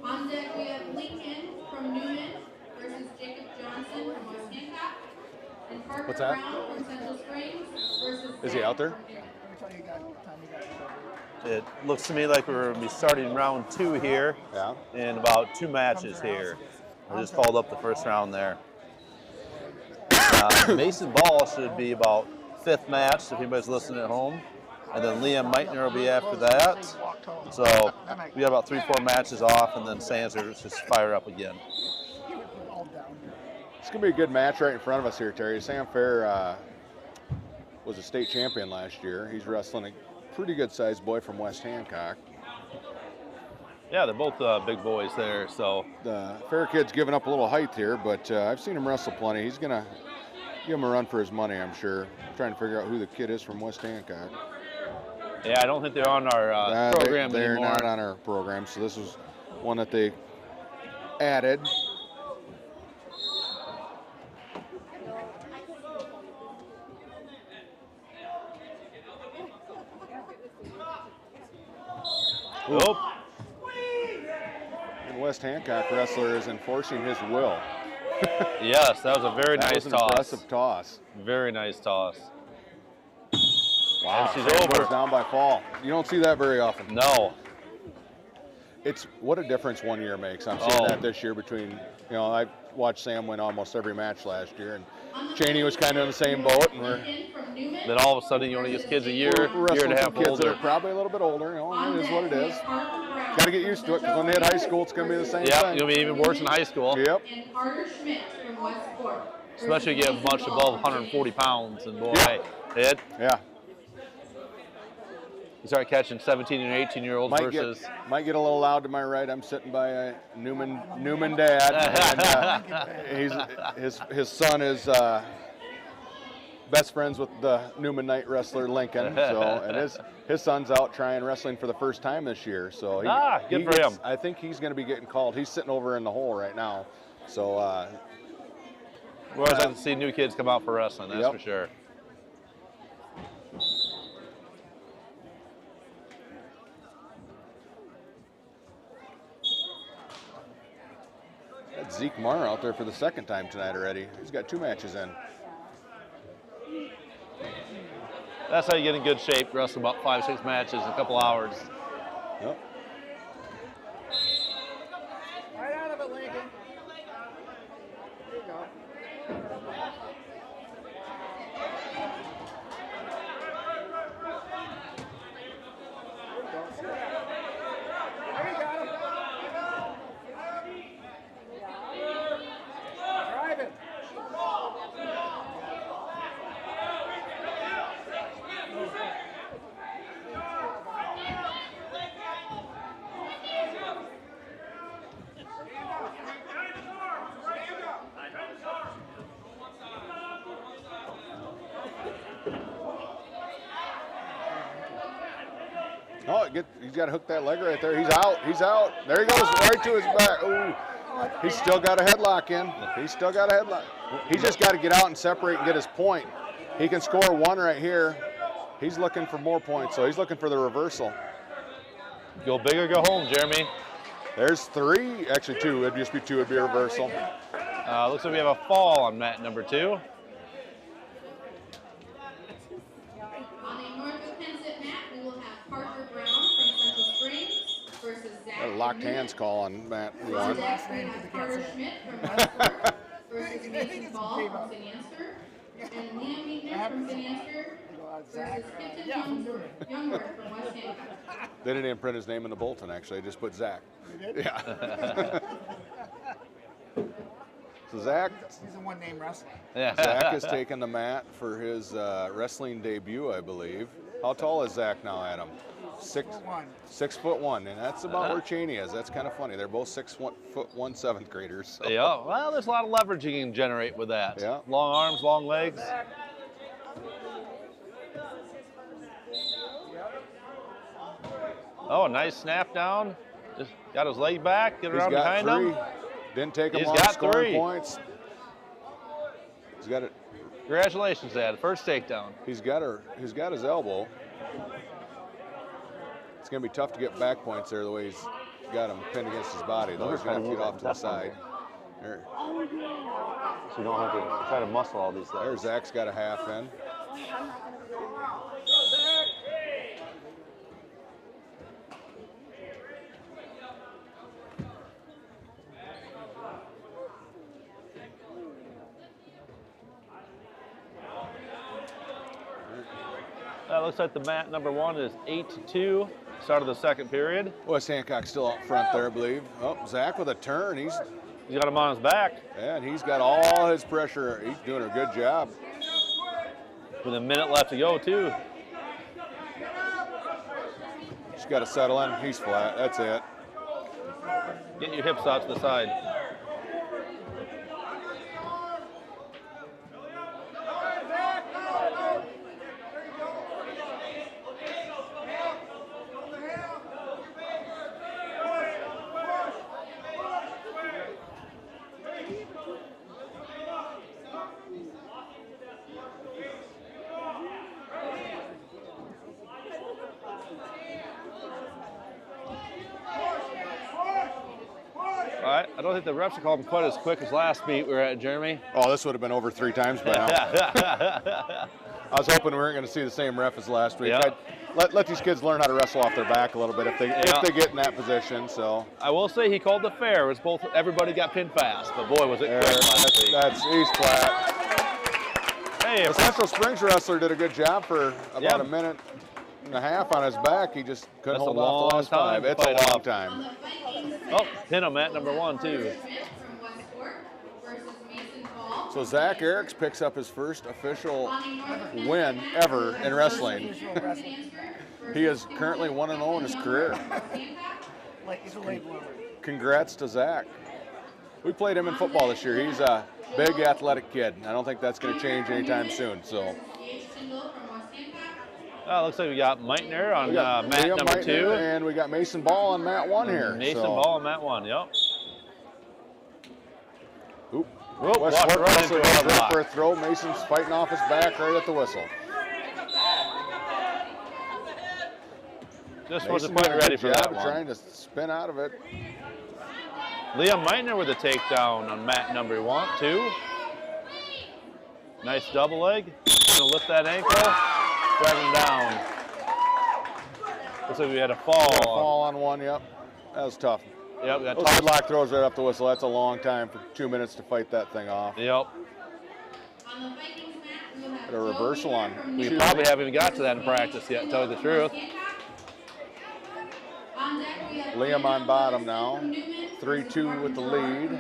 On deck, we have Lincoln from Newman versus Jacob Johnson from West Hancock. And Parker What's that? Brown from Central Springs versus Is he out there? It looks to me like we're going to be starting round 2 here in about 2 matches here. I just called up the first round there. Mason Ball should be about 5th match if anybody's listening at home. And then Liam Meitner will be after that. So we got about 3-4 matches off, and then Sands will just fire up again. It's going to be a good match right in front of us here, Terry. Sam Fair was a state champion last year. He's wrestling pretty good sized boy from West Hancock. Yeah, they're both big boys there. So The Fair kid's giving up a little height here, but I've seen him wrestle plenty. He's gonna give him a run for his money, I'm sure. I'm trying to figure out who the kid is from West Hancock. yeah, I don't think they're on our program they're anymore. not on our program, so this was one that they added. Nope. And West Hancock wrestler is enforcing his will. Yes, that was a very That nice was an toss. impressive toss. Very nice toss. Wow, And she's over. goes down by fall. You don't see that very often. No. It's what a difference 1 year makes. I'm seeing Oh. that this year between, you know, I watched Sam win almost every match last year, and Cheney was kind of in the same boat, and we're Then all of a sudden you only get kids a year, year wrestling and a some half kids that are older. probably a little bit older. You know, it is what it is. Got to get used to it, because when they hit high school, it's going to be the same Yep, thing. you'll be even worse in high school. Yep. And Carter Schmidt from Westport. Especially if you get much above 140 pounds, and boy, Yeah. Yeah. you start catching 17 and 18-year-olds versus. Might get a little loud to my right. I'm sitting by a Newman dad. And, his son is best friends with the Newman Knight wrestler Lincoln. So and his son's out trying wrestling for the first time this year. So good for him. I think he's going to be getting called. He's sitting over in the hole right now. So. We always like to see new kids come out for wrestling. That's for sure. Got Zeke Marr out there for the second time tonight already. He's got 2 matches in. That's how you get in good shape. Wrestle about 5-6 matches in a couple hours. Yep. Right out of it, Lincoln. There you go. There you got him. Drive it. Oh, he's got to hook that leg right there. He's out. He's out. There he goes, right to his back. Ooh. He's still got a headlock in. He's still got a headlock. He's just got to get out and separate and get his point. He can score 1 right here. He's looking for more points, so he's looking for the reversal. Go big or go home, Jeremy. There's 3, actually 2. It'd just be 2. It'd be a reversal. Looks like we have a fall on mat number 2. On the Northwood Pensit mat, we will have Parker Brown from Central Springs versus Zach. A locked hands call on mat 1. On deck, we have Carter Schmidt from Westport versus Mason Ball from St. Ansgar. And Liam Meekner from St. Ansgar versus Kenton Youngworth from West Hancock. They didn't even print his name in the bulletin, actually. They just put Zach. Yeah. So Zach. He's a one-name wrestler. Zach has taken the mat for his wrestling debut, I believe. How tall is Zach now, Adam? 6'1", and that's about where Cheney is. That's kind of funny. They're both 6'1" 7th graders. So. Yeah, well, there's a lot of leverage you can generate with that. Yeah. Long arms, long legs. Oh, nice snap down. Just got his leg back, get around behind him. Didn't take him He's long got scoring 3. points. He's got it. Congratulations, Dad. First takedown. He's got his elbow. It's gonna be tough to get back points there the way he's got him pinned against his body, though. He's gonna have to get off to the side. There. So you don't have to try to muscle all these There, Zach's got a half in. Looks like the mat number 1 is 8-2. Start of the second period. West Hancock still up front there, I believe. Oh, Zach with a turn. He's got him on his back. And he's got all his pressure. He's doing a good job. With a minute left to go, too. Just got to settle in. He's flat. That's it. Get your hips out to the side. All right, I don't think the refs are calling them quite as quick as last meet we were at, Jeremy. Oh, this would have been over 3 times by now. I was hoping we weren't going to see the same ref as last week. Yeah. Let these kids learn how to wrestle off their back a little bit if they get in that position. So I will say he called the fair. It was both. Everybody got pinned fast, but boy, was it quick last week. He's flat. Hey, The Central Springs wrestler did a good job for about a minute and a half on his back. He just couldn't That's hold a off the long last time 5. to It's a fight long off. time. Oh, pin him at number 1 too. Smith from Westport versus Mason Hall. So Zach Eriks picks up his first official win ever in wrestling. He is currently 1-0 in his career. Like he's a late bloomer. Congrats to Zach. We played him in football this year. He's a big athletic kid. I don't think that's going to change anytime soon. So Looks like we got Meitner on we got mat Liam number Meitner, 2. and we got Mason Ball on mat 1 here. Mason so. Ball on mat 1, yep. Oop. Whoop, West walked Fork right wrestler into a goes headlock. for a throw. Mason's fighting off his back right at the whistle. Just Mason wasn't quite did a ready good for job that of one. trying to spin out of it. Liam Meitner with a takedown on mat number 2. Nice double leg. Gonna lift that ankle, drag him down. Looks like we had a fall. Fall on 1, yep. That was tough. Yep, we got Those headlock throws right up the whistle. That's a long time for 2 minutes to fight that thing off. Yep. Got a reversal on. We probably haven't even got to that in practice yet, to tell you the truth. Liam on bottom now. 3-2 with the lead.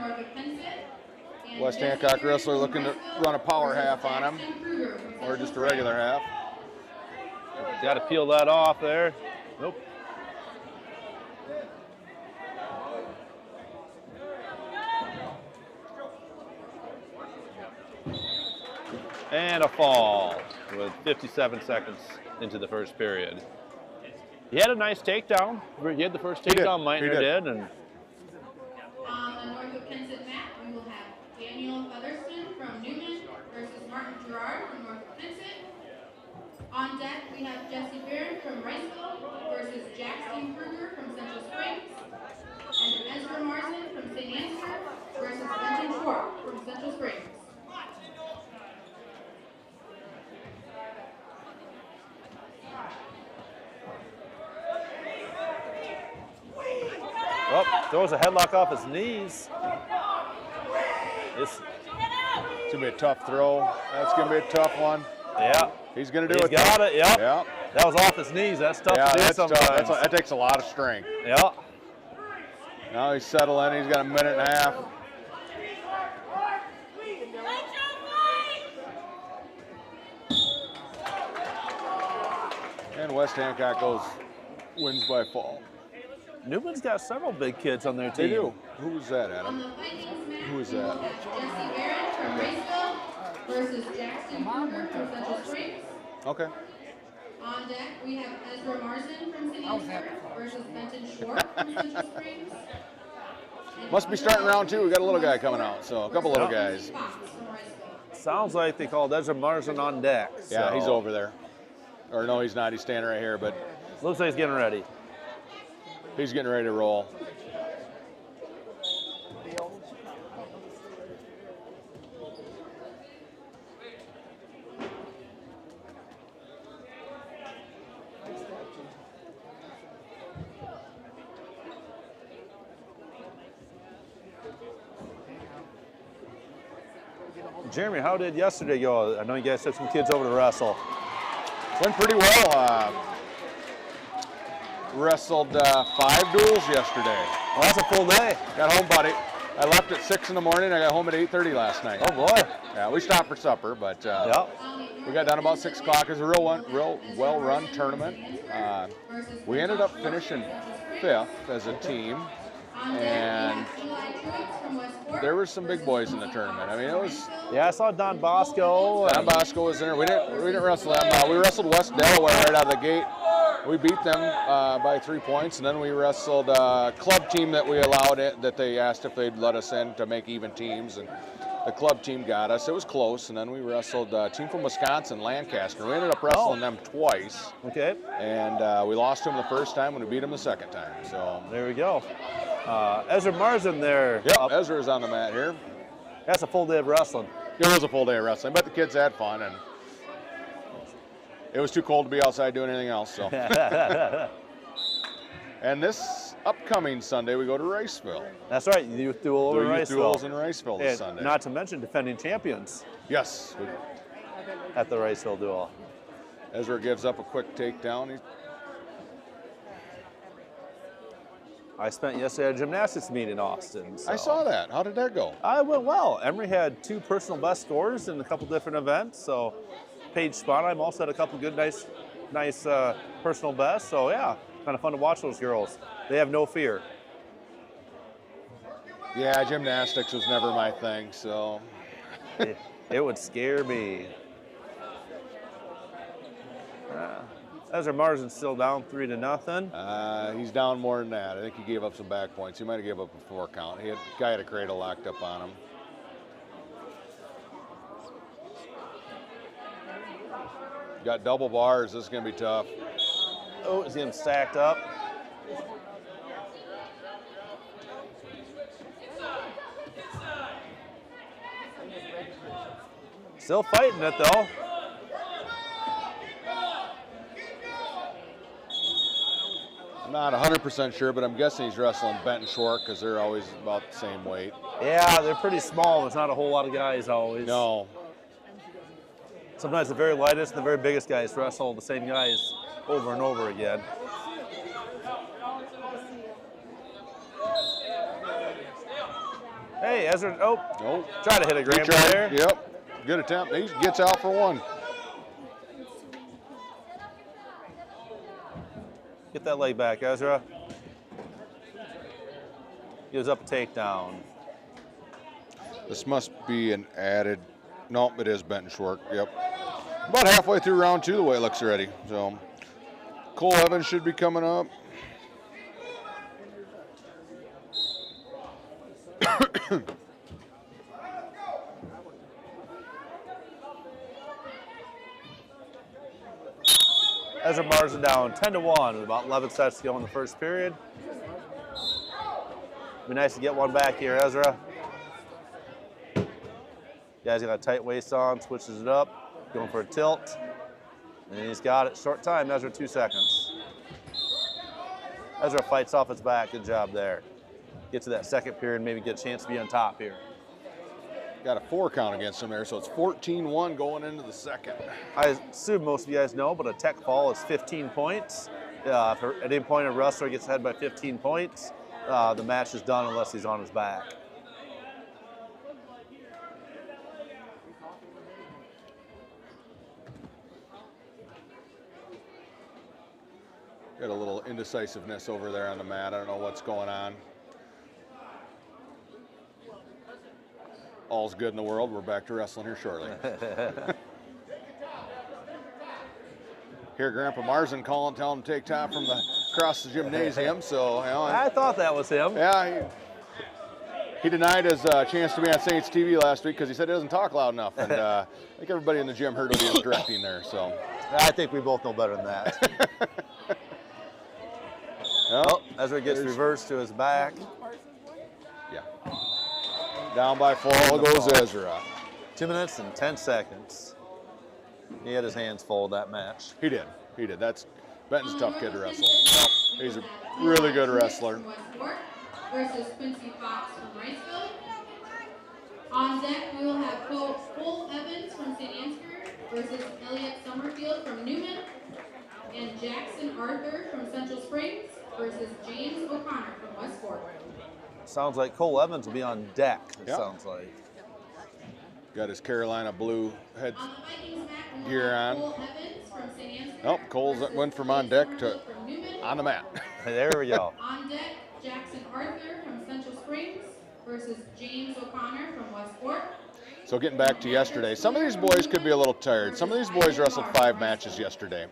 West Hancock wrestler looking to run a power half on him, or just a regular half. Got to peel that off there. Nope. And a fall with 57 seconds into the first period. He had a nice takedown. He had the first takedown, Meitner did. And on the Northwood Kensett mat, we will have Daniel Featherston from Newman versus Martin Gerard from Northwood Kensett. On deck, we have Jesse Barron from Riceville versus Jackson Kruger from Central Springs. And Ezra Marson from St. Ansgar versus Benton Schwartz from Central Springs. oh, throws a headlock off his knees. It's going to be a tough throw. That's going to be a tough one. Yeah. He's going to do He's it. got it, yep. Yeah. That was off his knees. That's tough Yeah, to do that's sometimes. tough. That takes a lot of strength. Yeah. Now he's settling. He's got a minute and a half. And West Hancock wins by fall. Newman's got several big kids on their team. They do. Who's that, Adam? Who is that? Jesse Barron from Riceville versus Jackson Kruger from Central Springs. Okay. On deck, we have Ezra Marson from St. Ansgar versus Benton Schwartz from Central Springs. Must be starting round 2. We got a little guy coming out, so a couple little guys. Sounds like they called Ezra Marson on deck. Yeah, so. he's over there. Or no, he's not. He's standing right here, but Looks like he's getting ready. he's getting ready to roll. Jeremy, how did yesterday go? I know you guys took some kids over to wrestle. Went pretty well. Wrestled 5 duels yesterday. Well, that's a full day. Got home about I left at 6 in the morning. I got home at 8:30 last night. Oh boy. Yeah, we stopped for supper, but Yep. On the We got done about 6 o'clock. It was a real well-run tournament. We ended up finishing 5th as a team, and there were some big boys in the tournament. I mean, it was. Yeah, I saw Don Bosco. Don Bosco was in there. We didn't wrestle them. We wrestled West Delaware right out of the gate. We beat them by 3 points, and then we wrestled a club team that we allowed it, that they asked if they'd let us in to make even teams, and the club team got us. It was close, and then we wrestled a team from Wisconsin, Lancaster. We ended up wrestling them twice. Okay. And we lost to them the first time, and we beat them the second time. So there we go. Ezra Marsden there. Yep, Ezra's on the mat here. That's a full day of wrestling. It was a full day of wrestling, but the kids had fun, and it was too cold to be outside doing anything else. So. And this upcoming Sunday, we go to Riceville. That's right, youth duel over in Riceville. Youth duels in Riceville this Sunday. Not to mention defending champions. Yes. At the Riceville duel. Ezra gives up a quick takedown. I spent yesterday at a gymnastics meet in Austin. So. I saw that. How did that go? It went well. Emory had 2 personal best scores in a couple different events. So Paige Sponheim also had a couple good, nice personal bests. So yeah, kind of fun to watch those girls. They have no fear. Yeah, gymnastics was never my thing, so. It would scare me. Ezra Marsden's still down 3-0. He's down more than that. I think he gave up some back points. He might have gave up a 4 count. Guy had a cradle locked up on him. Got double bars. This is going to be tough. Oh, is getting stacked up. Still fighting it though. I'm not 100% sure, but I'm guessing he's wrestling bent and short because they're always about the same weight. Yeah, they're pretty small. There's not a whole lot of guys always. No. Sometimes the very lightest and the very biggest guys wrestle the same guys over and over again. Hey, Ezra, try to hit a grand there. Yep, good attempt. He gets out for 1. Get that leg back, Ezra. Gives up a takedown. This must be an added, nope, it is bent and short, yep. About halfway through round 2 the way it looks already. So Cole Evans should be coming up. Ezra Marsden down 10-1 with about 11 sets to go in the first period. Be nice to get one back here, Ezra. Guy's got a tight waist on, switches it up, going for a tilt. And he's got it. Short time, Ezra, 2 seconds. Ezra fights off his back. Good job there. Get to that second period, maybe get a chance to be on top here. Got a 4 count against him there, so it's 14-1 going into the second. I assume most of you guys know, but a tech fall is 15 points. If at any point a wrestler gets ahead by 15 points, the match is done unless he's on his back. Got a little indecisiveness over there on the mat. I don't know what's going on. All's good in the world. We're back to wrestling here shortly. Hear Grandpa Marsden calling, telling him to take time from across the gymnasium. So I thought that was him. Yeah, he denied his chance to be on Saints TV last week because he said he doesn't talk loud enough. And I think everybody in the gym heard what he was directing there. So I think we both know better than that. Ezra gets reversed to his back. Yeah. Down by 4 goes Ezra. 2 minutes and 10 seconds. He had his hands full that match. He did. That's Benton's a tough kid to wrestle. He's a really good wrestler. Versus Quincy Fox from Riceville. On deck, we will have Cole Evans from St. Ansgar versus Elliott Summerfield from Newman, and Jackson Arthur from Central Springs versus James O'Connor from Westport. Sounds like Cole Evans will be on deck, it sounds like. Got his Carolina blue head On the Vikings mat, we will gear have on. Cole Evans from St. Ansgar. Oh, Cole's versus went from Blake on deck to Somerville from Newman. on the mat. There we go. On deck, Jackson Arthur from Central Springs versus James O'Connor from Westport. So getting back to yesterday, some of these boys could be a little tired. Some of these boys wrestled 5 matches yesterday.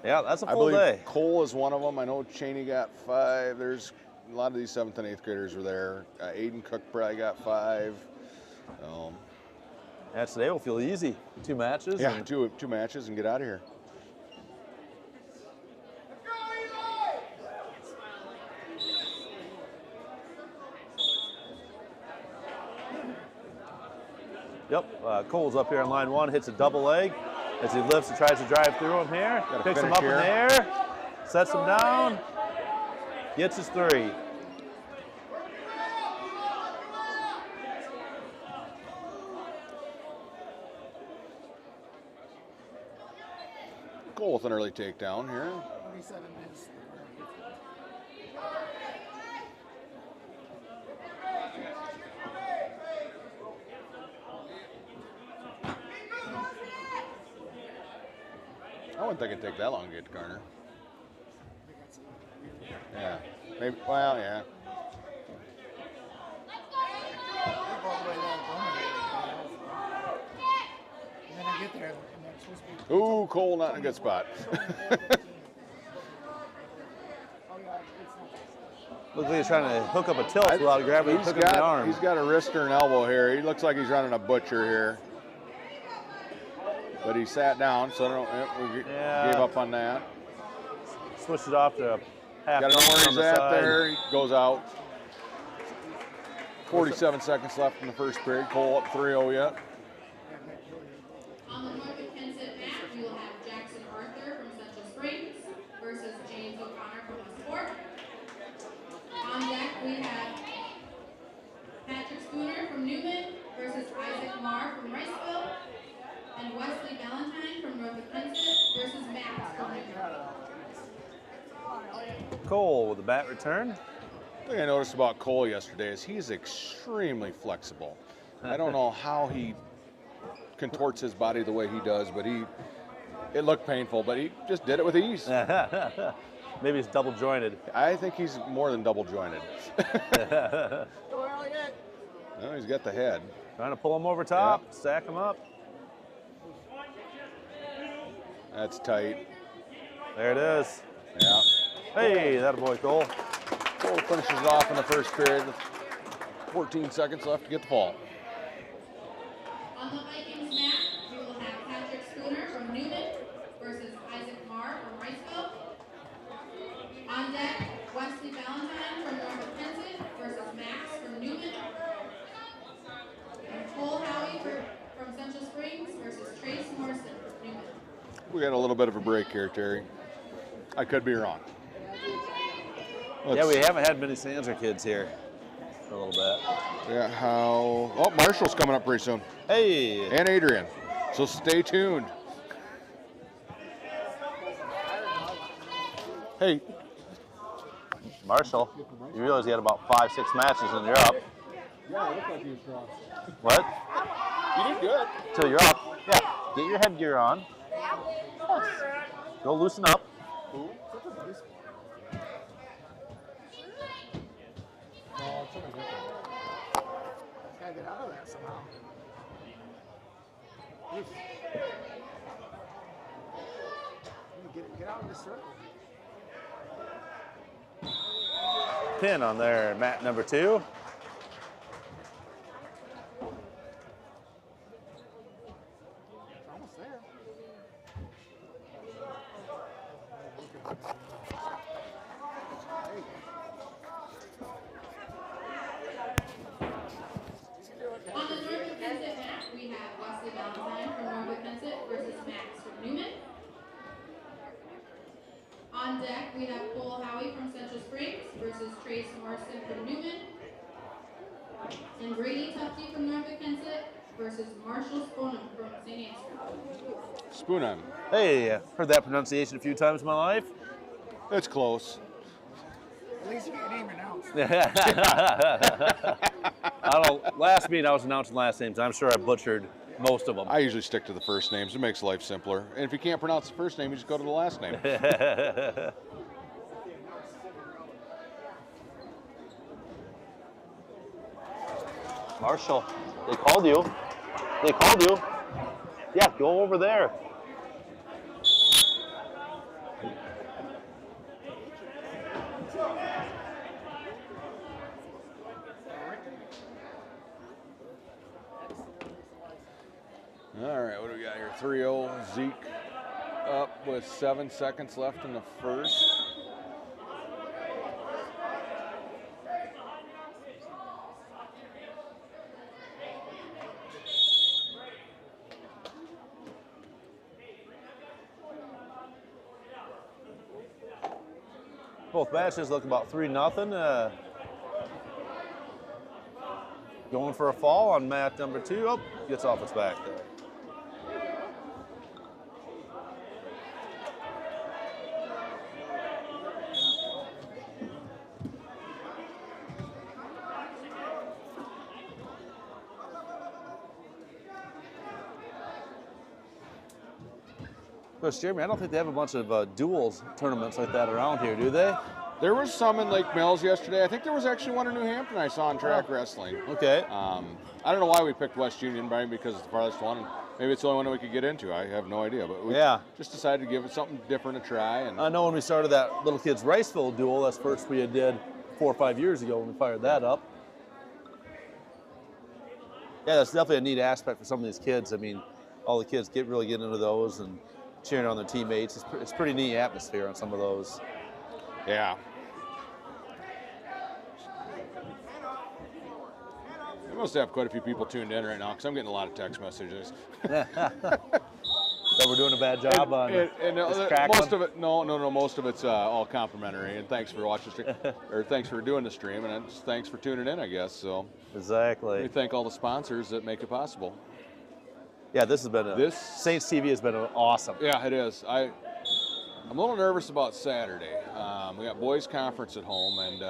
Yeah, that's a I full believe day. Cole is one of them. I know Cheney got 5. There's a lot of these 7th and 8th graders were there. Aiden Cook probably got 5. Yeah, today will feel easy. 2 matches. Yeah, and two matches and get out of here. Yep, Cole's up here on line 1, hits a double leg as he lifts and tries to drive through him here. Gotta Picks him finish up in here. the air, sets him down, gets his 3. Cole with an early takedown here. 47 minutes. I wouldn't think it'd take that long to get to Garner. Yeah, maybe. Well, yeah. All the way down and then I get there, and they're supposed to be. Ooh, Cole not in a good spot. Oh, yeah, it's not. Looks like he's trying to hook up a tilt without grabbing He's hooking the arm. got a wrist or an elbow here. He looks like he's running a butcher here. But he sat down, so I don't, we Yeah. gave up on that. Switched it off to half. Got to know where on he's the at side. there. He goes out. 47 seconds left in the first period. Cole up 3-0 yet. On the Northwood Kensett mat, we will have Jackson Arthur from Central Springs versus James O'Connor from Westport. On deck, we have Patrick Spooner from Newman versus Isaac Marr from Riceville. And Wesley Valentine from Northwood Kensett versus Max from Newman. Cole with the bat return. The thing I noticed about Cole yesterday is he's extremely flexible. I don't know how he contorts his body the way he does, but it looked painful, but he just did it with ease. Maybe he's double jointed. I think he's more than double jointed. No, he's got the head. Trying to pull him over top, stack him up. That's tight. There it is. Yeah. Hey, that a boy, Cole. Cole finishes off in the first period with 14 seconds left to get the fall. On the Vikings mat, we will have Patrick Spooner from Newman versus Isaac Marr from Riceville. On deck, Wesley Valentine from Northwood Kensett versus Max from Newman. And Cole Howie from Central Springs versus Trace Morrison from Newman. We got a little bit of a break here, Terry. I could be wrong. Yeah, we haven't had many Sanser kids here for a little bit. Yeah, how? Oh, Marshall's coming up pretty soon. Hey. And Adrian. So stay tuned. Hey, Marshall, you realize he had about 5-6 matches and you're up. yeah, it looked like he was strong. What? You did good. Till you're up. Yeah, get your headgear on. Go loosen up. Who? No, it's something different. Gotta get out of that somehow. Get out of the circle. Pin on there, mat number 2. It's almost there. On the Northwood Kensett mat, we have Wesley Valentine from Northwood Kensett versus Max from Newman. On deck, we have Cole Howie from Central Springs versus Trace Morrison from Newman. And Brady Tufte from Northwood Kensett versus Marshall Sponham from St. Ansgar. Spoon on. Hey, heard that pronunciation a few times in my life. It's close. At least you get your name announced. I don't. Last meeting I was announcing last names. I'm sure I butchered most of them. I usually stick to the first names. It makes life simpler. And if you can't pronounce the first name, you just go to the last name. Marshall, they called you. They called you. Yeah, go over there. All right, what do we got here? 3-0, Zeke up with 7 seconds left in the first. Both matches look about 3-0. Going for a fall on mat number 2. Oh, gets off its back there. Coach Jeremy, I don't think they have a bunch of duels tournaments like that around here, do they? There was some in Lake Mills yesterday. I think there was actually one in New Hampton I saw in track wrestling. Okay. I don't know why we picked West Union, Brian, because it's the farthest one. And maybe it's the only one we could get into. I have no idea. But we just decided to give it something different a try. And I know when we started that Little Kids Riceville duel, that's first we did 4 or 5 years ago when we fired that up. Yeah, that's definitely a neat aspect for some of these kids. I mean, all the kids really get into those and cheering on their teammates. It's pretty neat atmosphere on some of those. yeah. We must have quite a few people tuned in right now because I'm getting a lot of text messages. So we're doing a bad job on and this crack most one? of it, no, most of it's all complimentary. And thanks for watching the stream, or thanks for doing the stream, and thanks for tuning in, I guess. So Exactly. we thank all the sponsors that make it possible. Yeah, this has been Saints TV has been awesome. Yeah, it is. I'm a little nervous about Saturday. We got boys conference at home, and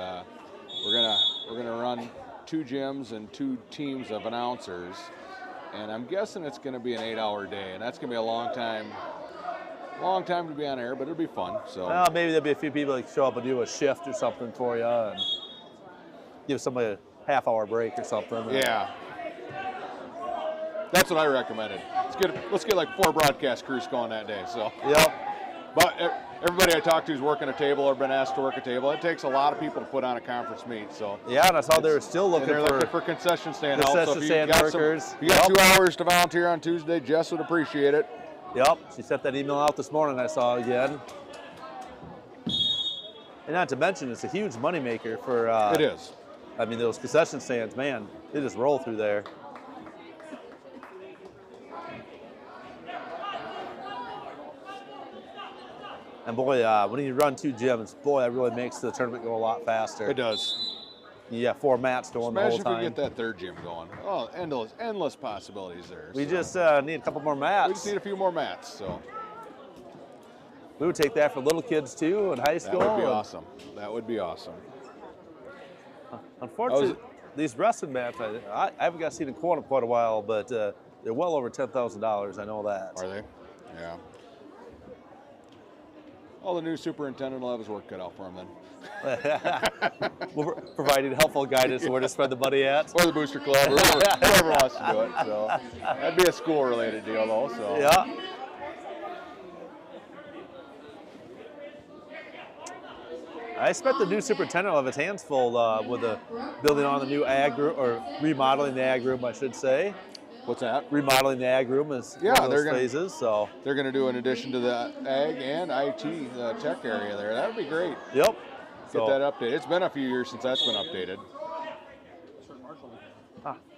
we're gonna run 2 gyms and 2 teams of announcers, and I'm guessing it's gonna be an 8-hour day, and that's gonna be a long time to be on air, but it'll be fun. So Well, maybe there'll be a few people that show up and do a shift or something for you, and give somebody a half-hour break or something. yeah. That's what I recommended. Let's get like 4 broadcast crews going that day. So Yep. But everybody I talked to who's working a table or been asked to work a table, it takes a lot of people to put on a conference meet. So Yeah, and I saw they were still looking for concession stand help. concession So if stand you got workers. if you got 2 hours to volunteer on Tuesday, Jess would appreciate it. Yep, she sent that email out this morning, I saw again. And not to mention, it's a huge moneymaker for... It is. I mean, those concession stands, man, they just roll through there. And boy, when you run 2 gyms, boy, that really makes the tournament go a lot faster. It does. You got 4 mats going the whole Imagine if time. we get that 3rd gym going. Oh, endless possibilities there. We So just need a couple more mats. we just need a few more mats. So We would take that for little kids too in high that school. would be and awesome. That would be awesome. Unfortunately, these wrestling mats, I haven't got seen in quite a while, but they're well over $10,000. I know that. Are they? Yeah. Well, the new superintendent will have his work cut out for him then. We're providing helpful guidance on where to spread the money at. Or the booster club, or whoever wants to do it. So that'd be a school-related deal, though. So Yeah. I expect the new superintendent will have his hands full with the building on the new ag room, or remodeling the ag room, I should say. what's that? Remodeling the ag room is Yeah, one of they're those gonna- phases. So They're going to do an addition to the ag and IT tech area there. That would be great. yep. Get So that updated. It's been a few years since that's been updated.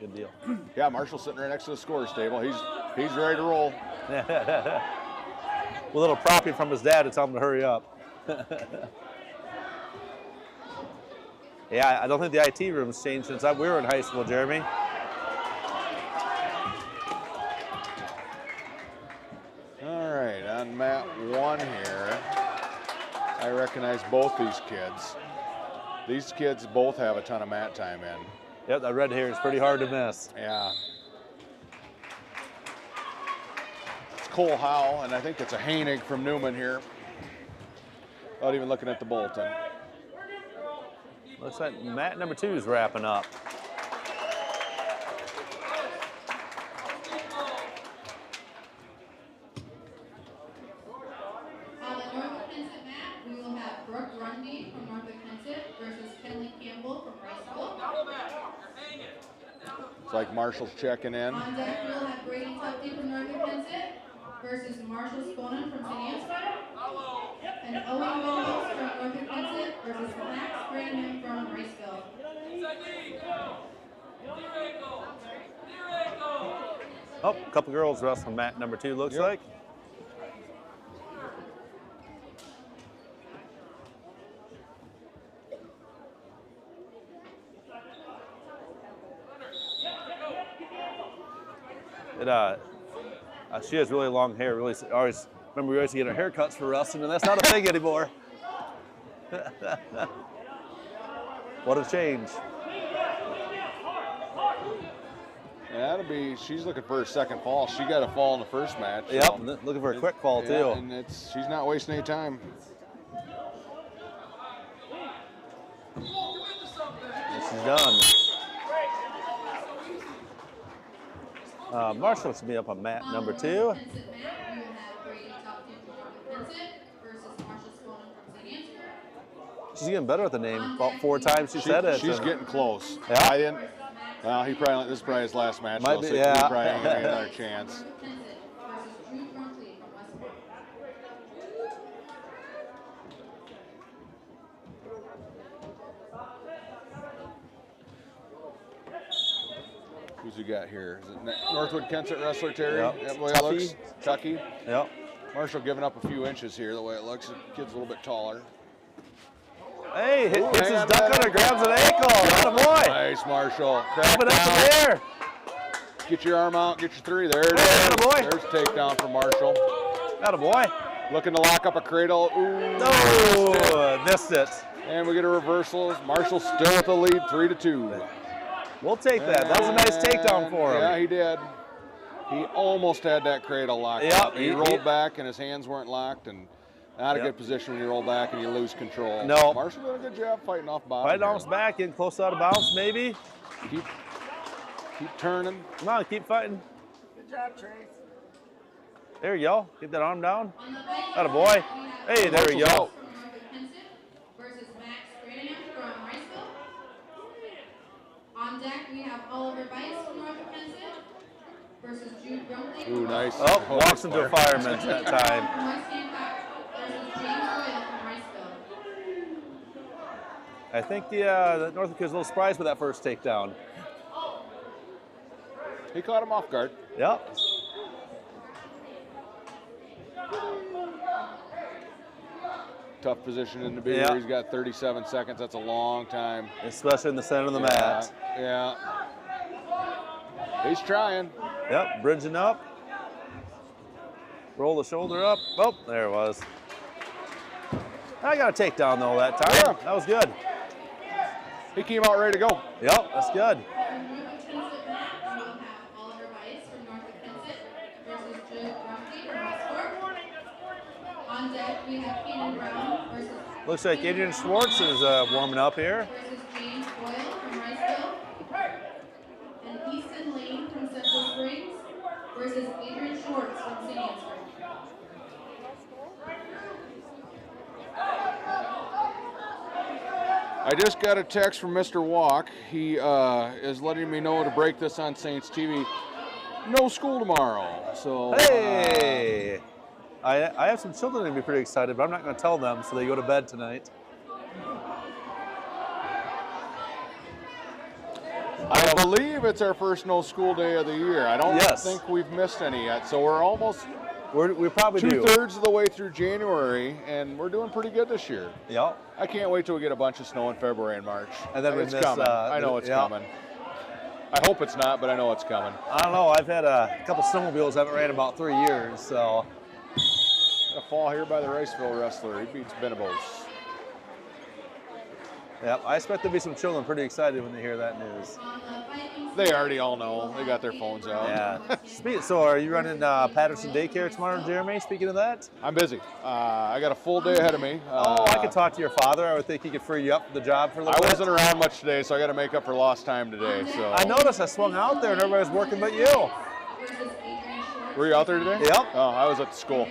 good deal. Yeah, Marshall's sitting right next to the scorer's table. He's ready to roll. With a little propping from his dad to tell him to hurry up. Yeah, I don't think the IT room's changed since we were in high school, Jeremy. All right, on mat 1 here, I recognize both these kids. These kids both have a ton of mat time in. Yep, that red hair is pretty hard to miss. Yeah. It's Cole Howe, and I think it's a Hainig from Newman here. Without even looking at the bulletin. Looks like mat number 2 is wrapping up. On the Northwood Kensett mat, we will have Brooke Grundy from Northwood Kensett versus Kenley Campbell from Riceville. It's like Marshall's checking in. On deck, we will have Brady Tufte from Northwood Kensett versus Marshall Sponen from St. Ansgar. And Owen Williams from Northwood Kensett versus Max Branham from Riceville. Oh, a couple girls wrestling mat number 2, looks like. She has really long hair. Really, always remember we used to get our haircuts for wrestling, and that's not a thing anymore. What a change! That'll be. She's looking for her second fall. She got a fall in the first match. Yep, so. looking for a quick fall too. Yeah, and she's not wasting any time. She's done. Marshall should be up on mat number 2. Kensett mat, we will have Brady Tufte from Northwood Kensett versus Marshall Sponen from St. Ansgar. She's getting better with the name. About 4 times she said it. She's getting close. Yeah. I didn't. Well, this is probably his last match. Might though, be, so yeah. he probably ain't gonna get another chance. Northwood Kensett versus Drew Brunkley from Westmont. Who's we got here? Is it Northwood Kensett wrestler Terry? Yep. That way it looks. Tucky. Yep. Marshall giving up a few inches here. The way it looks, the kid's a little bit taller. Hey, hits his hang on, duck man. under, grabs an ankle. Atta boy. Nice, Marshall. Crack Coming up in down. the air. Get your arm out. Get your 3. There it is. Atta boy. There's a takedown for Marshall. Atta boy. Looking to lock up a cradle. Ooh. No, missed it. And we get a reversal. Marshall still with the lead, 3-2. We'll take that. That was a nice takedown for him. Yeah, he did. He almost had that cradle locked Yep, up. He rolled back and his hands weren't locked, and not a good position when you roll back and you lose control. No. Marshall did a good job fighting off bottom. Fight off back, in close out of bounds, maybe. Keep turning. Come on, keep fighting. Good job, Trace. There you go. Get that arm down. On the right Atta boy. Hey, there we go. from Northwood Kensett versus Max Branham from Riceville. On deck, we have Oliver Bice from Northwood Kensett versus Jude Brunkley from Ooh, nice. Oh, walks into a fireman that time. From West Hancock versus James Boyle from Riceville. I think the Northwood kid's a little surprised with that first takedown. He caught him off guard. Yep. Tough position to be Yeah. here. He's got 37 seconds. That's a long time. Especially in the center of the mat. Yeah. He's trying. Yep, bridging up. Roll the shoulder up. Oh, there it was. I got a takedown though that time. Yeah. That was good. He came out ready to go. Yep, that's good. On Northwood Kensett mat, we will have Oliver Bice from Northwood Kensett versus Jude Brunkley from Westport. On deck, we have Keenan Brown versus Looks like Adrian Schwartz is warming up here. versus James Boyle from Riceville. And Easton Lane from Central Springs versus Adrian Schwartz from St. Ansgar. I just got a text from Mr. Walk. He is letting me know to break this on Saints TV. No school tomorrow. So Hey! I have some children that'd be pretty excited, but I'm not going to tell them, so they go to bed tonight. I believe it's our first no school day of the year. I don't Yes. think we've missed any yet. So we're almost We probably do. 2/3 of the way through January, and we're doing pretty good this year. Yep. I can't wait till we get a bunch of snow in February and March. And then we it's miss, coming. I know it's yeah. coming. I hope it's not, but I know it's coming. I don't know. I've had a couple snowmobiles I haven't ran in about 3 years, so. A fall here by the Riceville wrestler. He beats Benabos. Yep, I expect there'll be some children pretty excited when they hear that news. They already all know. They got their phones out. Yeah. So are you running Patterson Daycare tomorrow, Jeremy? Speaking of that? I'm busy. I got a full day ahead of me. I could talk to your father. I would think he could free you up for the job for a little bit. I wasn't around much today, so I got to make up for lost time today. So I noticed I swung out there and everybody was working but you. Were you out there today? Yep. Oh, I was at the school.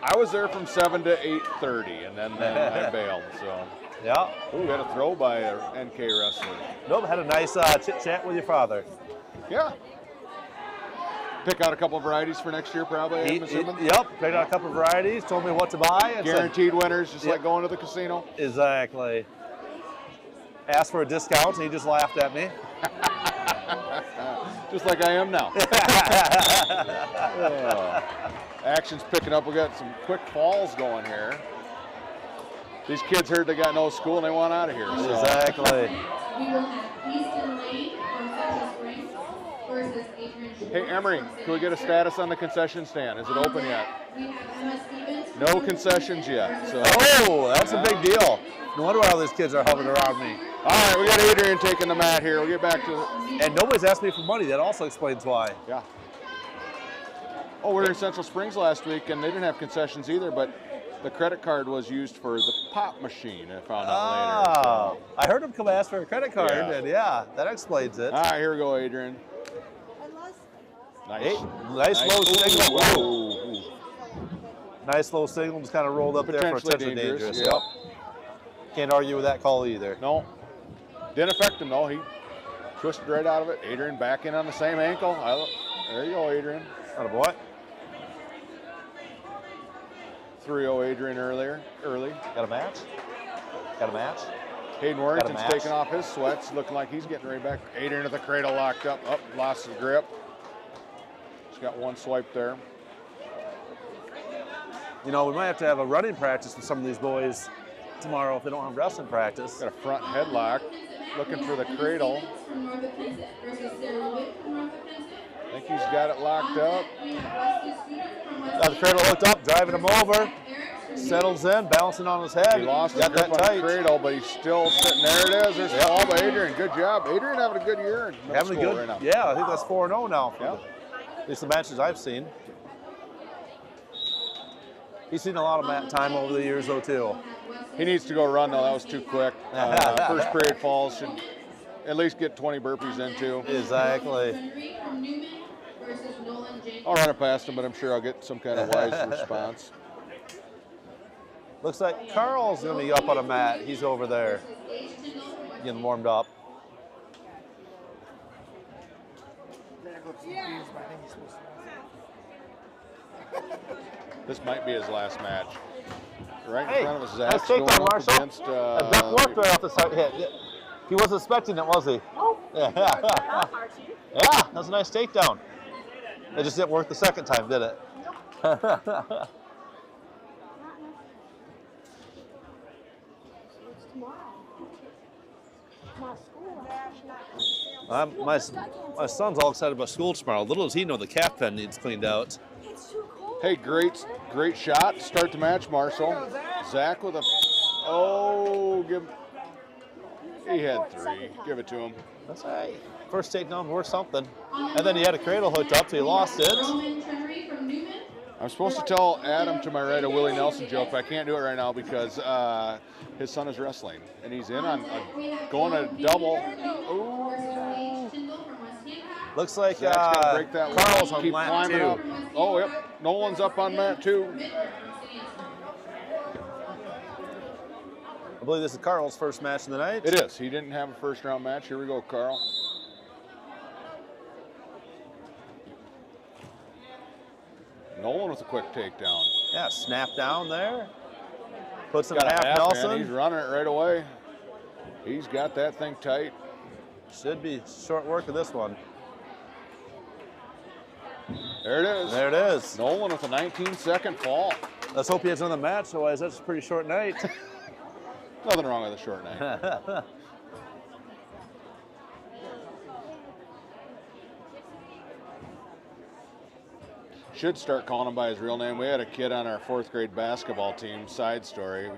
I was there from 7 to 8:30, and then I bailed. So. Yeah. Ooh, got a throw by a NK wrestler. Nope, had a nice chit chat with your father. Yeah. Pick out a couple of varieties for next year, probably. Yep, picked out a couple of varieties, told me what to buy. Guaranteed winners, just like going to the casino. Exactly. Asked for a discount, and he just laughed at me. Just like I am now. Action's picking up. We got some quick falls going here. These kids heard they got no school and they want out of here. So. Exactly. We will have Easton Lane from Central Springs versus Adrian Schwartz. Hey, Emery, can we get a status on the concession stand? Is it open yet? We have Emma Stevens. No concessions yet. So. Oh, that's a big deal. No wonder why all these kids are hovering around me. All right, we got Adrian taking the mat here. We'll get back to And nobody's asked me for money. That also explains why. Yeah. Oh, we were in Central Springs last week, and they didn't have concessions either, but the credit card was used for the pop machine, I found out later. So. I heard him come ask for a credit card, and that explains it. All right, here we go, Adrian. Nice. Nice low signal. Whoa. Nice low signal, just kind of rolled up there for potentially dangerous. Yep. Can't argue with that call either. No. Didn't affect him, though. He twisted right out of it. Adrian back in on the same ankle. There you go, Adrian. Attaboy. 3-0 Adrian early. Got a match? Got a match? Hayden Warrington's taking off his sweats, looking like he's getting ready back. Adrian at the cradle locked up. Lost his grip. Just got one swipe there. You know, we might have to have a running practice with some of these boys tomorrow if they don't have wrestling practice. Got a front headlock, looking for the cradle. I think he's got it locked up. Got the cradle hooked up, driving him over. Settles in, balancing on his head. He lost his grip on the cradle, but he's still sitting. There it is. There's the ball by Adrian. Good job. Adrian having a good year in middle school right now. Yeah, I think that's 4-0 now. At least the matches I've seen. He's seen a lot of time over the years, though, too. He needs to go run, though. That was too quick. First period falls should at least get 20 burpees in, too. Exactly. I'll run it past him, but I'm sure I'll get some kind of wise response. Looks like Carl's going to be up on a mat. He's over there getting warmed up. This might be his last match. Right in front of us, Zach. Nice takedown, Marshall. Against, that worked right off the side. Yeah. He wasn't expecting it, was he? Oh. Yeah, that was a nice takedown. It just didn't work the second time, did it? My son's all excited about school tomorrow. Little does he know the calf pen needs cleaned out. Hey, great shot. Start the match, Marshall. Zach with a, he had 3. Give it to him. That's all right. First takedown worth something. And then he had a cradle hooked up, so he lost it. I'm supposed to tell Adam to my right a Willie Nelson joke, but I can't do it right now because his son is wrestling. And he's in on going a double. Ooh. Looks like break that Carl's line. on mat 2. Up. Oh, yep. Nolan's up on mat 2. I believe this is Carl's first match of the night. It is. He didn't have a first round match. Here we go, Carl. Nolan with a quick takedown. Yeah, snap down there. Puts him Got half Nelson. He's running it right away. He's got that thing tight. Should be short work of this one. There it is. There it is. Nolan with a 19-second fall. Let's hope he has another match, otherwise that's a pretty short night. Nothing wrong with a short night. should start calling him by his real name. We had a kid on our 4th grade basketball team, side story.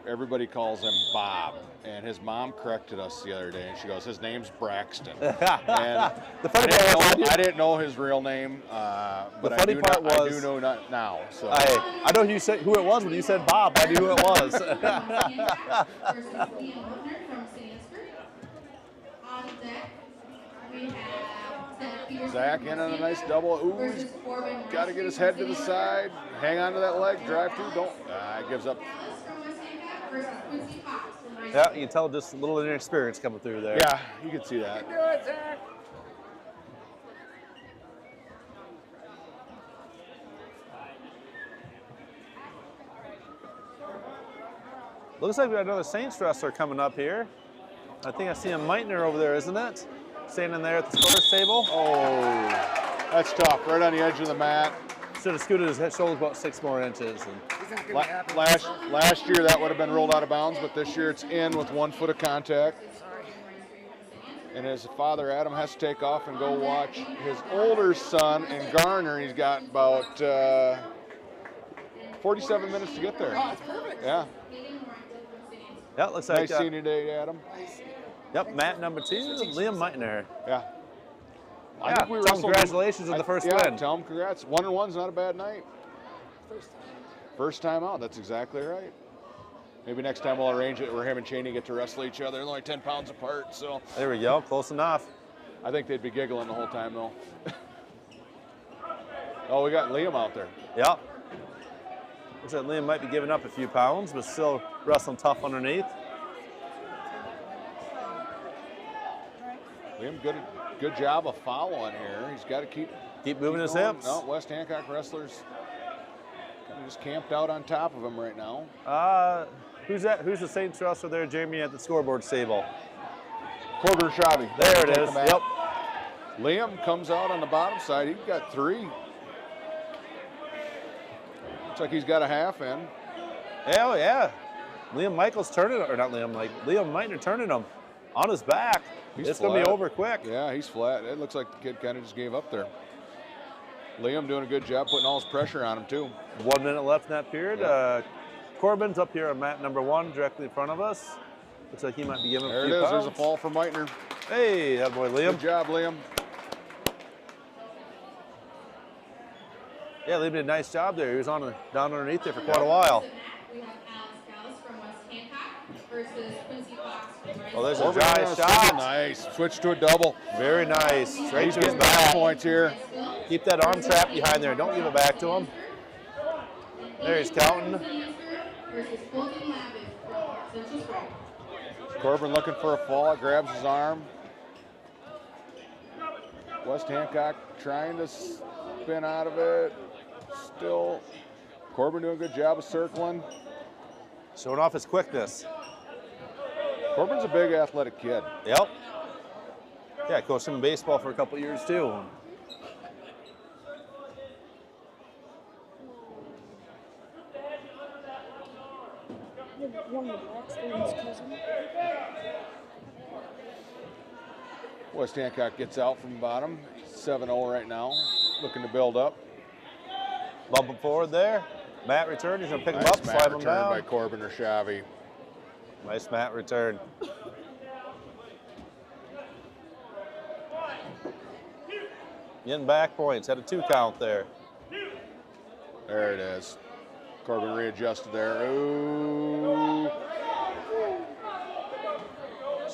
Everybody calls him Bob, and his mom corrected us the other day, and she goes, his name's Braxton. And The funny part was, I didn't know his real name, but I do know not now. So I know who it was when you said Bob. I knew who it was. Versus Liam Whitner from Sanford. On deck, we have Zach Peterson. Zach in on a nice double. Ooh, he's got to get his head to the side, hang on to that leg, drive through. Don't. It gives up. Yeah, you can tell just a little inexperience coming through there. Yeah, you can see that. Do it, Zach. Looks like we got another Saints wrestler coming up here. I think I see a Meitner over there, isn't it? Standing there at the scorer's table. Oh, that's tough. Right on the edge of the mat. Should have scooted his head shoulders about 6 more inches. And He's not gonna be happy. Last year that would have been ruled out of bounds, but this year it's in with 1 foot of contact. And his father Adam has to take off and go watch his older son in Garner. He's got about 47 minutes to get there. Oh, it's perfect. Yeah. yeah, looks like Nice seeing you today, Adam. yep, mat number 2, Liam Meitner. Yeah. Yeah, tell him congratulations on the first win. Tell him congrats. 1-1's not a bad night. First time out. That's exactly right. Maybe next time we'll arrange it where him and Cheney get to wrestle each other. They're only 10 pounds apart, so. There we go, close enough. I think they'd be giggling the whole time, though. Oh, we got Liam out there. Yep. Looks like Liam might be giving up a few pounds, but still wrestling tough underneath. Liam, good job of following here. He's got to keep moving his going. hips. No, West Hancock wrestlers kind of just camped out on top of him right now. Who's that? Who's the Saints wrestler there, Jamie, at the scoreboard table? Corbin Shabby. There it is. Yep. Liam comes out on the bottom side. He's got 3. Looks like he's got a half in. Hell yeah. Liam Michaels turning, or not Liam, like Liam Meitner turning him on his back. It's going to be over quick. Yeah, he's flat. It looks like the kid kind of just gave up there. Liam doing a good job putting all his pressure on him, too. 1 minute left in that period. Yeah. Corbin's up here on mat number 1, directly in front of us. Looks like he might be giving up a few There it is. pounds. There's a fall for Meitner. Hey, that boy Liam. Good job, Liam. Yeah, Liam did a nice job there. He was down underneath there for quite a while. We have Alex Gallus from West Hancock versus Quincy Fox from Rice. Oh, there's a Corbin dry on a shot. single. Nice. Switch to a double. Very nice. Straight He's to his getting back back. points here. Keep that arm trap behind there. Don't give it back to him. There he's counting. Versus Colton Lavin from Central Spring. Corbin looking for a fall. Grabs his arm. West Hancock trying to spin out of it. Still, Corbin doing a good job of circling. Showing off his quickness. Corbin's a big athletic kid. Yep. Yeah, I coached him in baseball for a couple years too. One of the Blackstone's cousin. West Hancock gets out from the bottom. 7-0 right now. Looking to build up. Bump him forward there. Matt return. He's going to pick him up, Nice mat slide him return by down. Corbin or Shavy. Nice Matt return. Getting back points. Had a 2 count there. There it is. Corbin readjusted there. Ooh.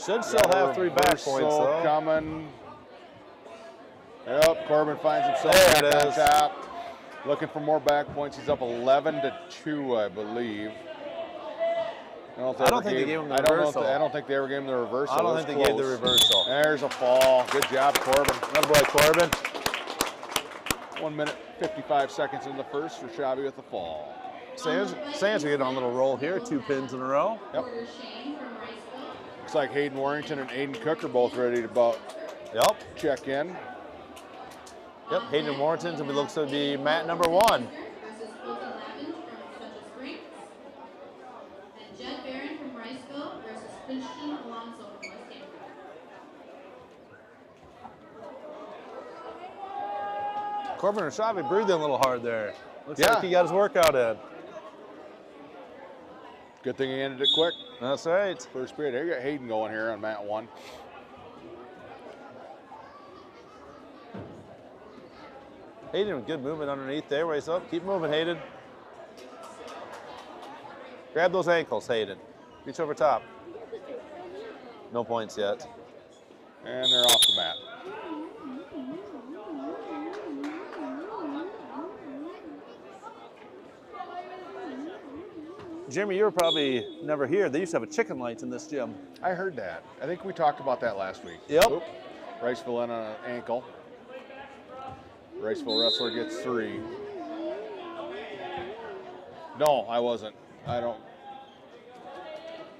Should still have 3 back points Reversal though. coming. Yep, Corbin finds himself There it back on is. top. Looking for more back points. He's up 11-2, I believe. I don't think they gave him the I don't know reversal. I don't think they ever gave him the reversal. I don't It was think they gave the close. reversal. There's a fall. Good job, Corbin. Another boy, Corbin. 1 minute, 55 seconds in the first for Shabby with the fall. Sands are getting on a little roll here. 2 pins in a row. Yep. Porter Shane from Riceville. Looks like Hayden Warrington and Aiden Cook are both ready to about Yep. check in. Yep. Hayden Warrington's looks to be mat number 1. Versus Colton Lavin from Central Springs. And Jed Barron from Riceville versus Christian Alonso from West Hancock. Corbin Rashavi breathing a little hard there. Looks Yeah. like he got his workout in. Good thing he ended it quick. That's right. First period. There you got Hayden going here on mat 1. Hayden, good movement underneath there. Raise up. Keep moving, Hayden. Grab those ankles, Hayden. Reach over top. No points yet. And they're off the mat. Jeremy, you were probably never here. They used to have a chicken light in this gym. I heard that. I think we talked about that last week. Yep. Oop. Riceville in on an ankle. Riceville wrestler gets 3. No, I wasn't. I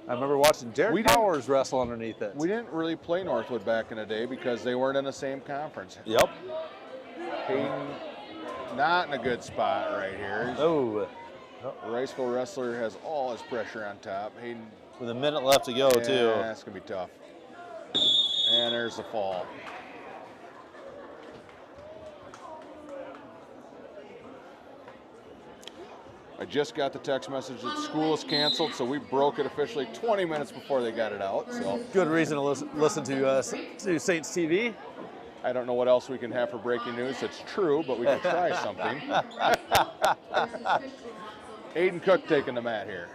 remember watching Derek Powers wrestle underneath it. We didn't really play Northwood back in the day because they weren't in the same conference. Yep. Hayden, not in a good spot right here. Oh. Riceville wrestler has all his pressure on top. Hayden, with a minute left to go, too. Yeah, that's going to be tough. And there's the fall. I just got the text message that school is canceled, so we broke it officially 20 minutes before they got it out. So good reason to listen to Saints TV. I don't know what else we can have for breaking news that's true, but we can try something. Aiden Cook taking the mat here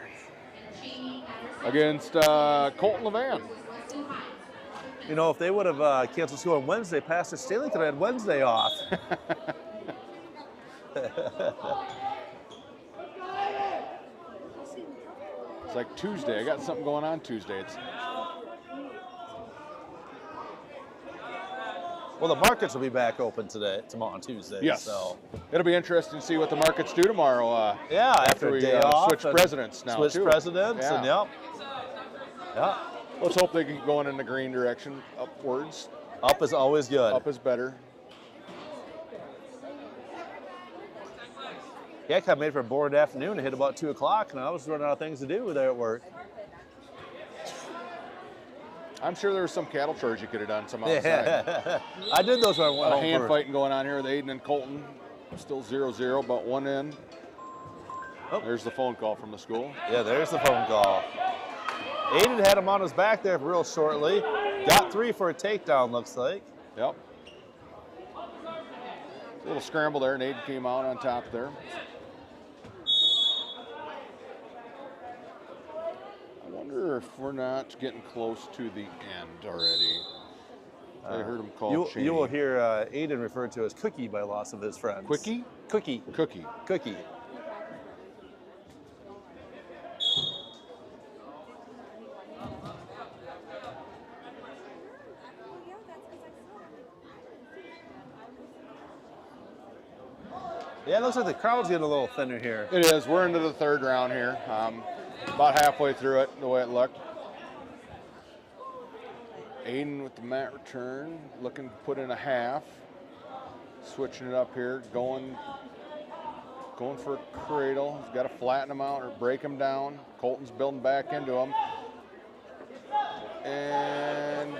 against Colton Levan. You know, if they would have canceled school on Wednesday, Pastor Staley could have had Wednesday off. It's like Tuesday. I got something going on Tuesday. Well, the markets will be back open tomorrow on Tuesday. Yes. So it'll be interesting to see what the markets do tomorrow. Yeah, after we a day off. Switch presidents now, Switch too. presidents, Yeah. and yep. Yeah. Let's hope they keep going in the green direction, upwards. Up is always good. Up is better. Yeah, I kind of made for a bored afternoon. It hit about 2 o'clock, and I was running out of things to do there at work. I'm sure there was some cattle chores you could have done some outside. Yeah. I did those when I went home. Hand fighting going on here with Aiden and Colton. Still 0-0, but one in. Oh. There's the phone call from the school. Yeah, there's the phone call. Aiden had him on his back there real shortly. Got 3 for a takedown, looks like. Yep. A little scramble there, and Aiden came out on top there. I wonder if we're not getting close to the end already. I heard him call Cheney. You will hear Aiden referred to as Cookie by lots of his friends. Quickie? Cookie. Cookie. Cookie. Yeah, it looks like the crowd's getting a little thinner here. It is. We're into the 3rd round here. About halfway through it, the way it looked. Aiden with the mat return, looking to put in a half. Switching it up here, going for a cradle. He's got to flatten him out or break him down. Colton's building back into him. And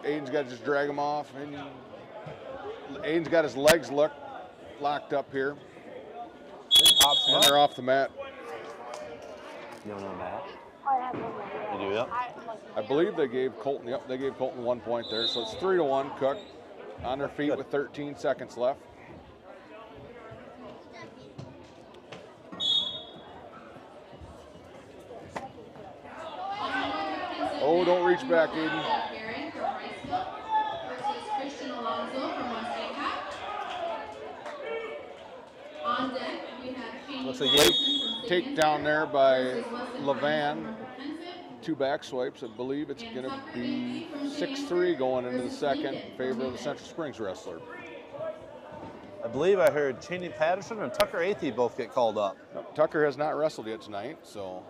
Aiden's got to just drag him off. And Aiden's got his legs locked up here. And they're off the mat. You don't know that? I have one more. You do, yep. I believe they gave Colton, they gave Colton 1 point there. So it's 3-1, Cook on their feet with 13 seconds left. Oh, don't reach back, Aiden. Looks like Aiden. Takedown there by Levan. 2 back swipes. I believe it's going to be 6-3 going into the second in favor of the Central Springs wrestler. I believe I heard Cheney Patterson and Tucker Athey both get called up. Nope, Tucker has not wrestled yet tonight, so.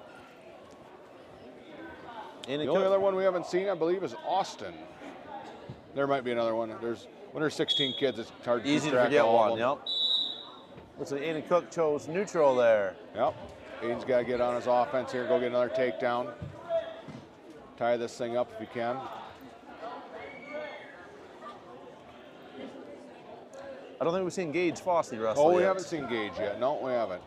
The only other one we haven't seen, I believe, is Austin. There might be another one. When there's 16 kids, it's hard to easy keep to track forget of all one. of them. Yep. Looks like Aiden Cook chose neutral there. Yep. Aiden's got to get on his offense here, go get another takedown. Tie this thing up if you can. I don't think we've seen Gage Fossey wrestle Oh, we yet. haven't seen Gage yet. No, we haven't.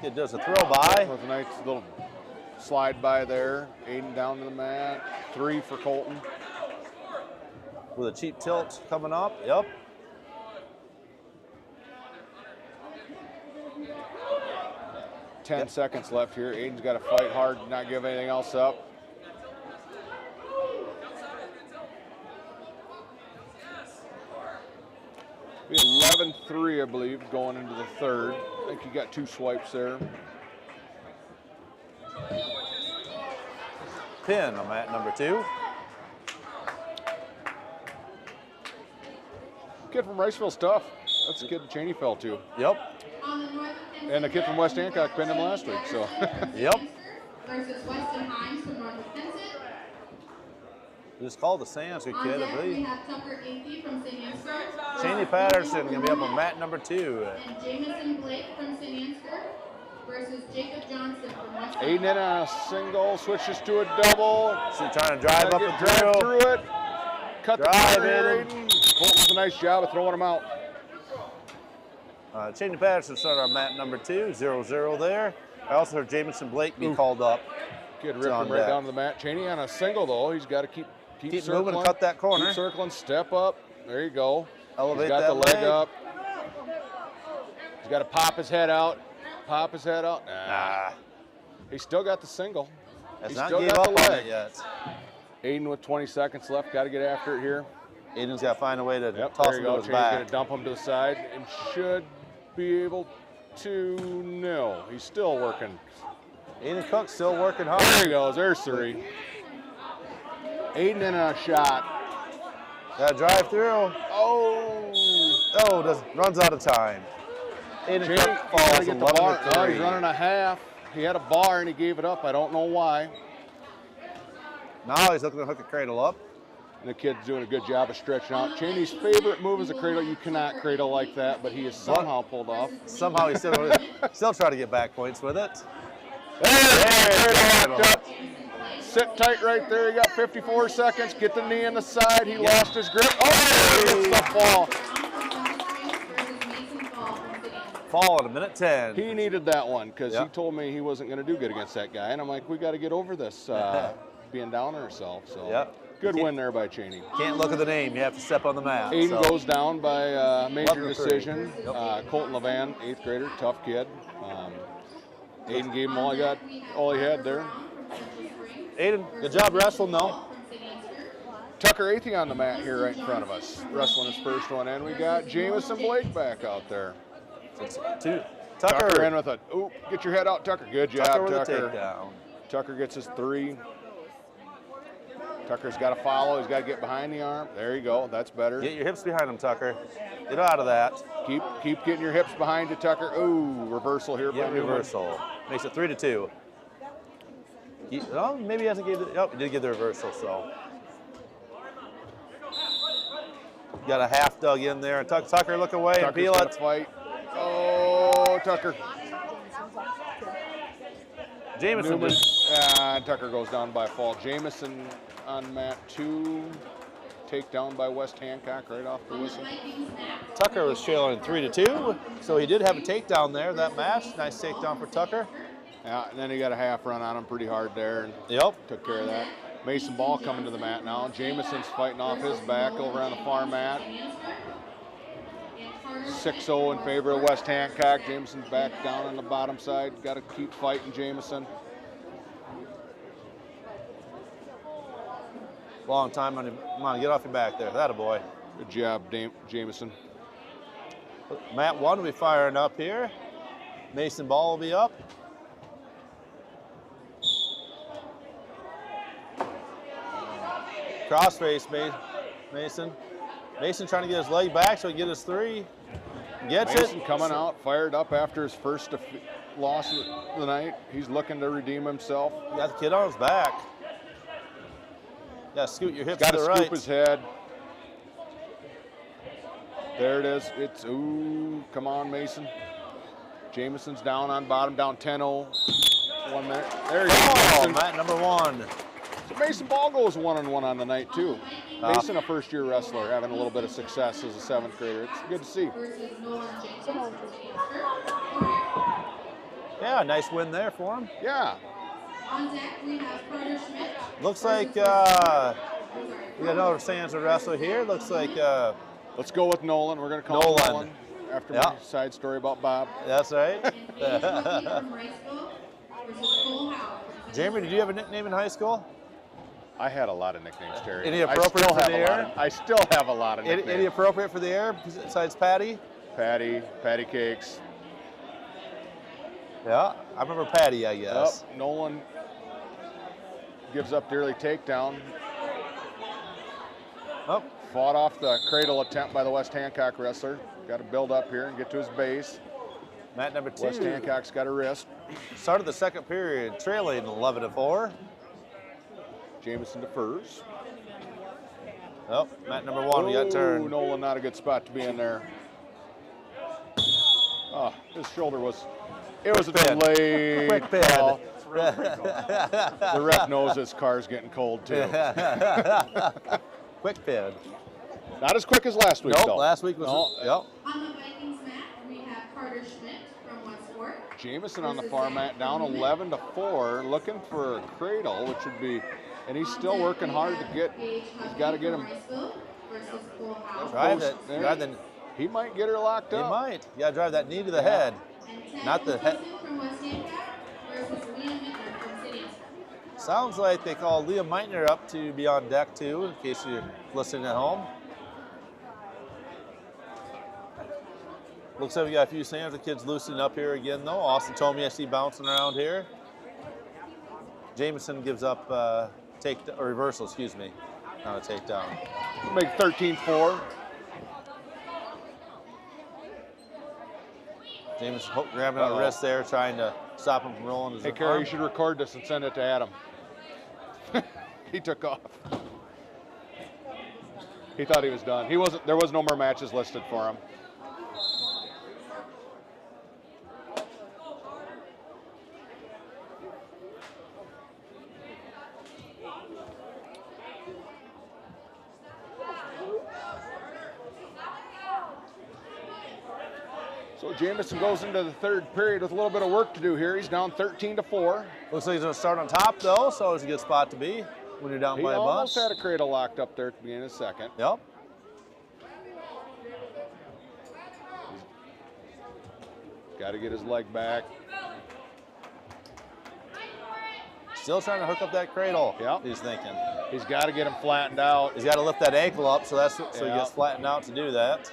It does a throw by. With a nice little slide by there. Aiden down to the mat. 3 for Colton. With a cheap tilt coming up. Yep. Ten seconds left here. Aiden's got to fight hard, not give anything else up. We have 11-3, I believe, going into the third. I think you got 2 swipes there. Pin on mat number 2. Kid from Riceville's tough. That's the kid that Cheney fell to. Yep. And the kid from West Hancock pinned him last week, so. Yep. Versus Weston Hines from Northwood. Just called the Sanskrit On kid, I deck, we believe. have Tucker Athey from St. Ansgar. Cheney Patterson going to be up on mat number 2. And Jamison Blake from St. Ansgar versus Jacob Johnson from West Aiden in on a single, switches to a double. So trying to drive up and drive through. it. Cut the Drive corner here, it. Aiden. Colton's a nice job of throwing him out. Cheney Patterson started on mat number 2, 0-0 there. I also heard Jamison Blake be called up. Kid ripped him right down to the mat. Cheney on a single, though. He's got to keep circling. Moving and cut that corner. Keep circling, step up. There you go. Elevate He's got that the leg leg. up. He's got to pop his head out. Pop his head out. Nah. He still got the single. Has He not still gave got up the on leg. it yet. Aiden with 20 seconds left. Got to get after it here. Aiden's got to find a way to Yep, toss there him you to go. his Cheney's going back. to dump him to the side and should be able to. No, he's still working. Aiden Cook still working hard. There he goes. There's 3. Aiden in a shot. Got to drive through. Oh, Runs out of time. Aiden Cheney, Cook he's falls gotta get the bar. 11-3. No, he's running a half. He had a bar and he gave it up. I don't know why. Now he's looking to hook a cradle up. And the kid's doing a good job of stretching out. Cheney's favorite move is a cradle. You cannot cradle like that, but he is somehow pulled off. Somehow he's still trying to get back points with it. There, locked up. Sit tight right there. You got 54 seconds. Get the knee in the side. He lost his grip. Oh, he gets the fall. Fall at a minute 10. He needed that one because Yep. he told me he wasn't going to do good against that guy. And I'm like, we got to get over this being down on ourselves. So Yep. good win there by Cheney. Can't look at the name. You have to step on the mat. Aiden so. goes down by major 11-3. decision. Yep. Colton Levan, 8th grader, tough kid. Aiden gave him all he had there. Aiden, good job wrestling though. Tucker Athey on the mat here right in front of us, wrestling his first one. And we got Jamison Blake back out there. Tucker in with it. Ooh, get your head out, Tucker. Good job, Tucker with a Tucker. takedown. Tucker gets his 3. Tucker's got to follow. He's got to get behind the arm. There you go. That's better. Get your hips behind him, Tucker. Get out of that. Keep getting your hips behind you, Tucker. Ooh, reversal here. Get by Newman. reversal. Makes it 3-2. Maybe he hasn't gave it. He did give the reversal, so. Got a half dug in there. Tucker look away and Tucker's feel got it. to fight. Oh, Tucker. Jamison Newman. just Tucker goes down by a fall. Jamison on mat 2. Takedown by West Hancock right off the whistle. Tucker was trailing 3-2, so he did have a takedown there that match. Nice takedown for Tucker. Yeah, and then he got a half run on him pretty hard there and Yep. took care of that. Mason Ball coming to the mat now. Jamison's fighting off his back over on the far mat. 6-0 in favor of West Hancock. Jameson's back down on the bottom side. Got to keep fighting Jamison. Long time on him. Come on, get off your back there. That a boy. Good job, Jamison. Mat 1 will be firing up here. Mason Ball will be up. Crossface, Mason. Mason trying to get his leg back so he can get his 3. Gets Mason it. coming out, fired up after his first loss of the night. He's looking to redeem himself. Got the kid on his back. Got to scoot your hips Got to to the scoop right. his head. There it is. It's, ooh, come on, Mason. Jameson's down on bottom, down 10-0. 1 minute. There you Oh, go. mat number 1. So Mason Ball goes 1-on-1 on the night, too. Mason, a first-year wrestler, having a little bit of success as a 7th grader. It's good to see. Yeah, nice win there for him. Yeah. On deck, we have Carter Schmidt. Looks like we got another Sansa wrestler here. Looks like Let's go with Nolan. We're going to call him Nolan after my side story about Bob. That's right. And from Riceville versus Cole Howe. Jeremy, did you have a nickname in high school? I had a lot of nicknames, Terry. Any appropriate for the air? I still have a lot of nicknames. Any appropriate for the air besides Patty? Patty Cakes. Yeah, I remember Patty, I guess. Yep. Nolan gives up the early takedown. Oh. Fought off the cradle attempt by the West Hancock wrestler. Got to build up here and get to his base. Mat number 2. West Hancock's got a wrist. Started the second period trailing 11-4. Jameson defers. Oh, mat number 1, we got turned. Nolan, not a good spot to be in there. Oh, his shoulder was, it was a delayed Quick pin. call. The ref knows his car's getting cold too. Quick pin. Not as quick as last week, Nope, though. last week was, On the Vikings mat, we have Carter Schmidt from Westport. Jameson on the far mat, down 11-4, looking for a cradle, which would be, and he's still working hard to get, he's got to get him. Drive it. He might get her locked He up. might. You gotta drive that knee to the head. Not the head. From West Hancock versus Liam Mittner from City. Sounds like they called Liam Meitner up to be on deck too, in case you're listening at home. Looks like we got a few Santa kids loosening up here again though. Austin told me I see bouncing around here. Jameson gives up reversal, excuse me. Not a takedown. Make 13-4. Jameson grabbing on the wrist there, trying to stop him from rolling his Hey, Kerry, you should record this and send it to Adam. He took off. He thought he was done. He wasn't. There was no more matches listed for him. So Jameson goes into the third period with a little bit of work to do here. He's down 13-4. Looks like he's going to start on top, though, so it's a good spot to be when you're down He by a bunch. almost had a cradle locked up there at the beginning of the second. Yep. Got to get his leg back. Still trying to hook up that cradle. Yep. He's thinking. He's got to get him flattened out. He's got to lift that ankle up, so he Yeah. gets flattened out to do that.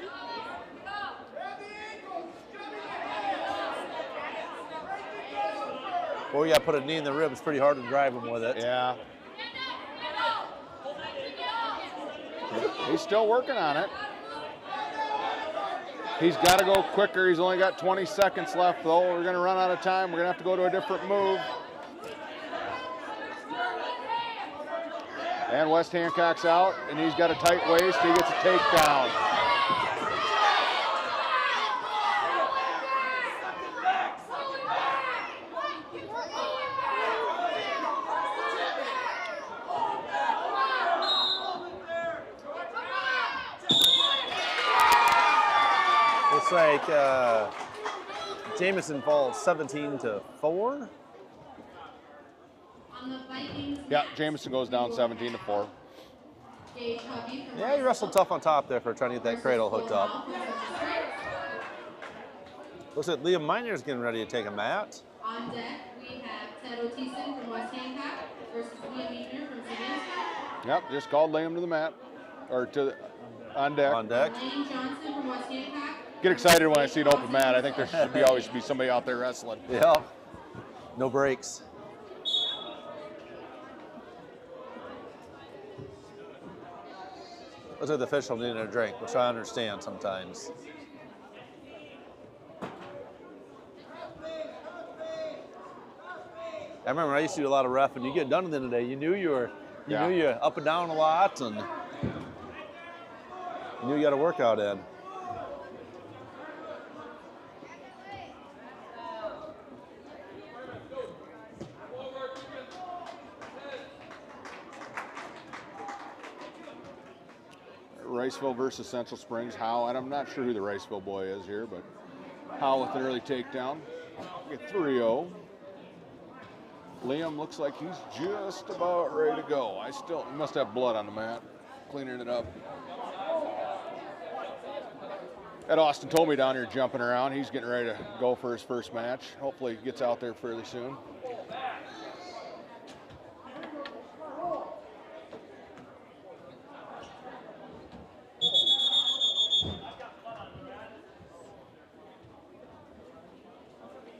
Or you got to put a knee in the rib. It's pretty hard to drive him with it. Yeah. He's still working on it. He's got to go quicker. He's only got 20 seconds left, though. We're going to run out of time. We're going to have to go to a different move. And West Hancock's out, and he's got a tight waist. He gets a takedown. Looks like Jameson falls 17-4. On the Vikings Yeah, Jameson goes down 17-4. Gage Hubby from Yeah, he wrestled tough on top there for trying to get that cradle hooked up. Looks like Liam Miner's getting ready to take a mat. On deck, we have Ted Oteeson from West Hancock versus Liam Mittner from City. Yep, just called Liam to the mat, or on deck. On deck. Lane Johnson from West Hancock. Get excited when I see an open mat. I think there should always be somebody out there wrestling. Yeah. No breaks. Looks like the official needing a drink, which I understand sometimes. I remember I used to do a lot of ref, and you get done at the end of the day, you knew you were up and down a lot, and you knew you got a workout in. Riceville versus Central Springs. Howe, and I'm not sure who the Riceville boy is here, but Howe with an early takedown. We get 3-0. Liam looks like he's just about ready to go. He must have blood on the mat, cleaning it up. Ed Austin told me down here jumping around. He's getting ready to go for his first match. Hopefully he gets out there fairly soon.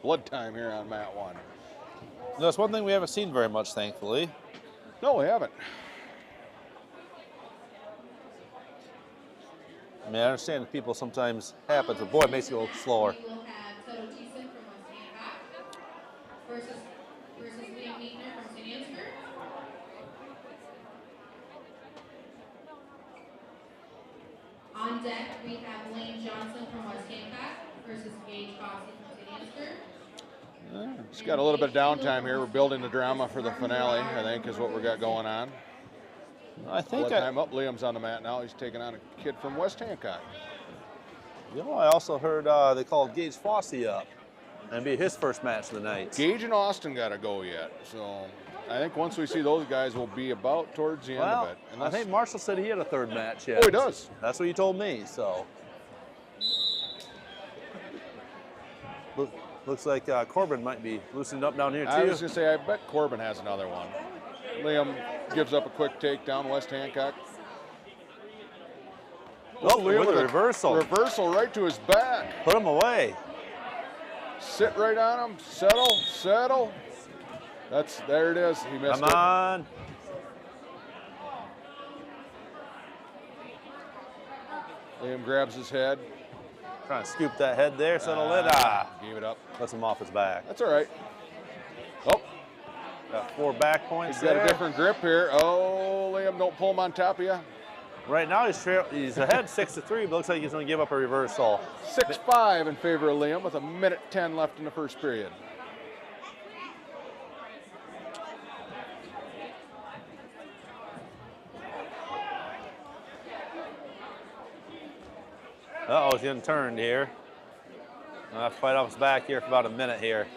Blood time here on mat 1. That's one thing we haven't seen very much, thankfully. No, we haven't. I mean, I understand that people sometimes happens, but boy, it makes it a little slower. We will have Toto Thiessen from West Hancock versus Liam Meekner from St. Ansgar. On deck, we have Lane Johnson from West Hancock versus Gage Fossey from St. Ansgar. Just got a little bit of downtime here. We're building the drama for the finale, I think, is what we got going on. I think Blood time up. Liam's on the mat now. He's taking on a kid from West Hancock. You know, I also heard they called Gage Fossey up and be his first match of the night. Gage and Austin got to go yet, so I think once we see those guys, we'll be about towards the end of it. I think Marshall said he had a third match yet. Oh, he does. That's what he told me. So looks like Corbin might be loosened up down here too. I was gonna say, I bet Corbin has another one. Liam gives up a quick takedown. West Hancock. Oh, with a reversal. Reversal right to his back. Put him away. Sit right on him. Settle. There it is. He missed it. Come on. Liam grabs his head. Trying to scoop that head there, settle it. Gave it up. Lets him off his back. That's all right. Oh, Got 4 back points he's got there. a different grip here. Oh, Liam, don't pull him on top of you. Right now he's ahead 6-3, but looks like he's going to give up a reversal. 6-5 in favor of Liam with 1:10 left in the first period. Uh-oh, he's getting turned here. I'll have to fight off his back here for about a minute here.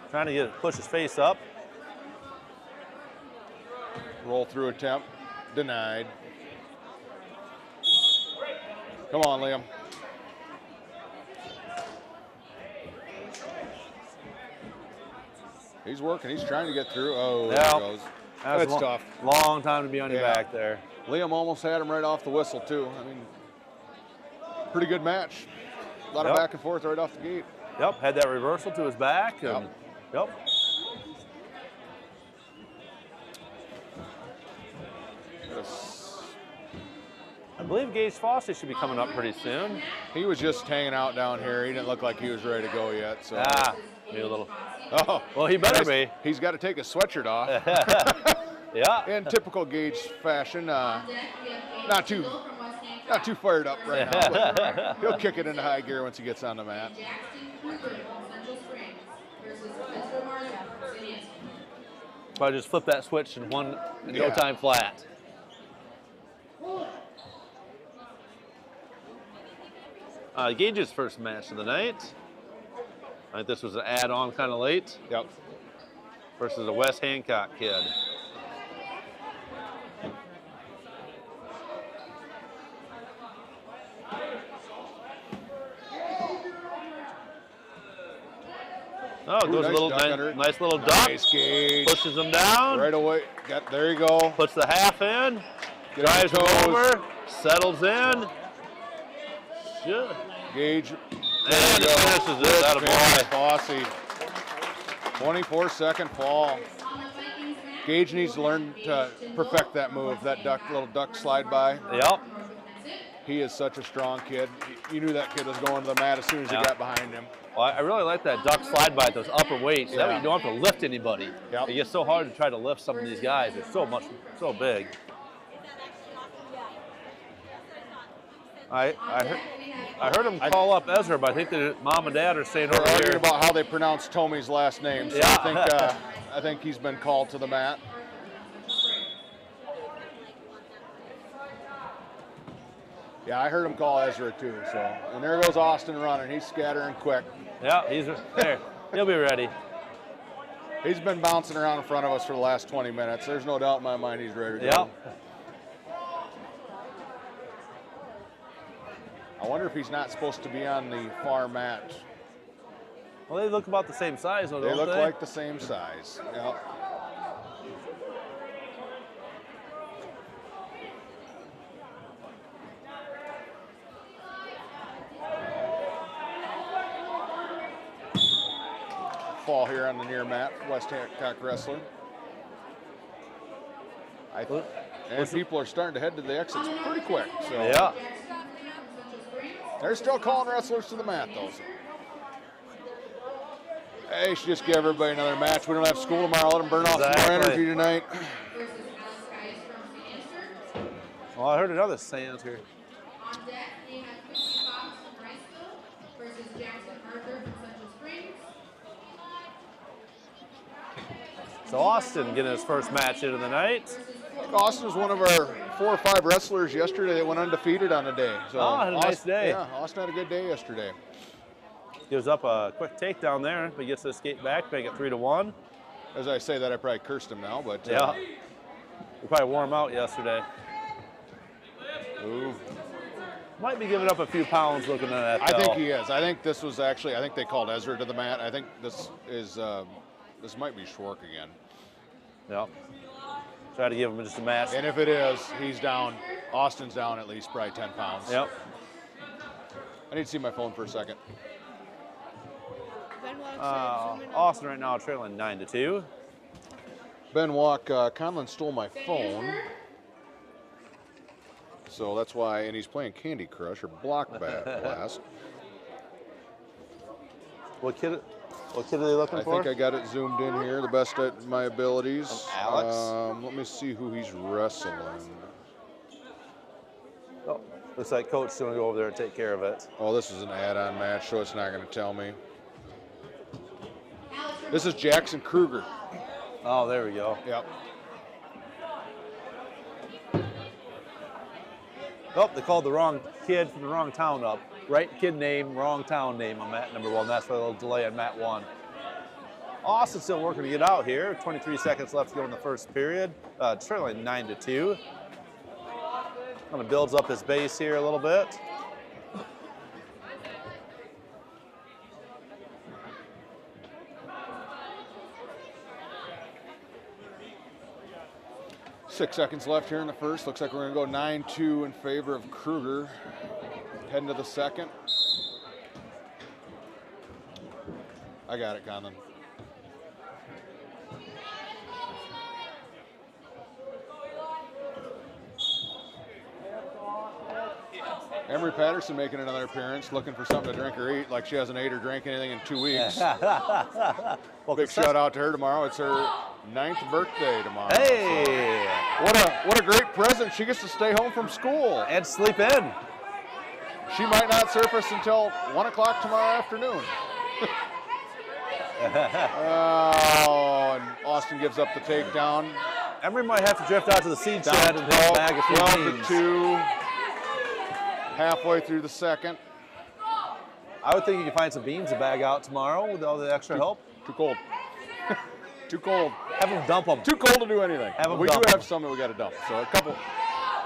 Trying to push his face up. Roll through attempt. Denied. Come on, Liam. He's working. He's trying to get through. Oh, there he goes. That's tough. Long time to be on your back there. Liam almost had him right off the whistle, too. I mean, pretty good match. A lot of back and forth right off the gate. Yep, had that reversal to his back. And, yep. I believe Gage Fossey should be coming up pretty soon. He was just hanging out down here. He didn't look like he was ready to go yet. So. Maybe a little. Oh, well, he better be. He's got to take his sweatshirt off. Yeah. In typical Gage fashion, not too fired up right now. But he'll kick it into high gear once he gets on the mat. Probably just flip that switch in no time flat. Gage's first match of the night. I think this was an add-on kind of late. Yep. Versus a West Hancock kid. Oh, goes nice a little nice little duck. Nice Gage. Pushes him down. Right away. There you go. Puts the half in. Drives him over. Settles in. Shit. Gage. And finishes it. That a boy. Fossey. 24-second fall. Gage needs to learn to perfect that move, that little duck slide by. Yep. He is such a strong kid. You knew that kid was going to the mat as soon as he got behind him. Well, I really like that duck slide by at those upper weights. That way you don't have to lift anybody. Yep. It gets so hard to try to lift some of these guys. They're so big. I heard him call up Ezra, but I think that mom and dad are saying over arguing here about how they pronounce Tomey's last name. So Yeah. I think he's been called to the mat. Yeah, I heard him call Ezra too. So, and there goes Austin running. He's scattering quick. Yeah, he's there. He'll be ready. He's been bouncing around in front of us for the last 20 minutes. There's no doubt in my mind he's ready to go. Yep. I wonder if he's not supposed to be on the far mat. Well, they look about the same size, though, They don't look they? like the same size. Yep. Fall here on the near mat, West Hancock wrestler. And people are starting to head to the exits pretty quick. So Yeah. they're still calling wrestlers to the mat, though. So. Hey, should just give everybody another match. We don't have school tomorrow. Let them burn off some more energy tonight. Well, I heard another seance here. On deck, we have Christy Fox from Riceville versus Jackson Arthur from Central Springs. So Austin getting his first match into the night. Austin was one of our 4 or 5 wrestlers yesterday that went undefeated on the day. So Oh, had a nice day. Yeah, Austin had a good day yesterday. Gives up a quick takedown there, but gets to escape back, make it 3-1. As I say that, I probably cursed him now, but Yeah. We probably wore him out yesterday. Ooh. Might be giving up a few pounds looking at that. I think though. he is. I think this was actually. I think they called Ezra to the mat. I think this is. This might be Schwark again. Yep. Try to give him just a match. And if it is, he's down. Austin's down at least probably 10 pounds. Yep. I need to see my phone for a second. Austin right now trailing 9-2. Ben Walk, Conlon stole my phone. So that's why, and he's playing Candy Crush or Block Blast. What kid are they looking I for? think I got it zoomed in here, the best at my abilities. Alex? Let me see who he's wrestling. Oh, looks like Coach's going to go over there and take care of it. Oh, this is an add-on match, so it's not going to tell me. This is Jackson Kruger. Oh, there we go. Yep. Oh, they called the wrong kid from the wrong town up. Right kid name, wrong town name on mat number 1. That's why a little delay on mat 1. Austin still working to get out here. 23 seconds left to go in the first period. Trailing 9-2. Kind of builds up his base here a little bit. Six seconds left here in the first. Looks like we're going to go 9-2 in favor of Kruger. Heading to the second. I got it, Conlon. Emery Patterson making another appearance, looking for something to drink or eat, like she hasn't ate or drank anything in 2 weeks. Well, Big shout out to her tomorrow. It's her 9th birthday tomorrow. Hey! What a great present. She gets to stay home from school. And sleep in. She might not surface until 1 o'clock tomorrow afternoon. Oh, and Austin gives up the takedown. Emery might have to drift out to the seed shed and hit bag a few 12 to beans. 2. Halfway through the second. I would think you can find some beans to bag out tomorrow with all the extra help. Too cold. Too cold. Have them dump them. Too cold to do anything. Have 'em We dump do 'em. have some that we got to dump. So a couple.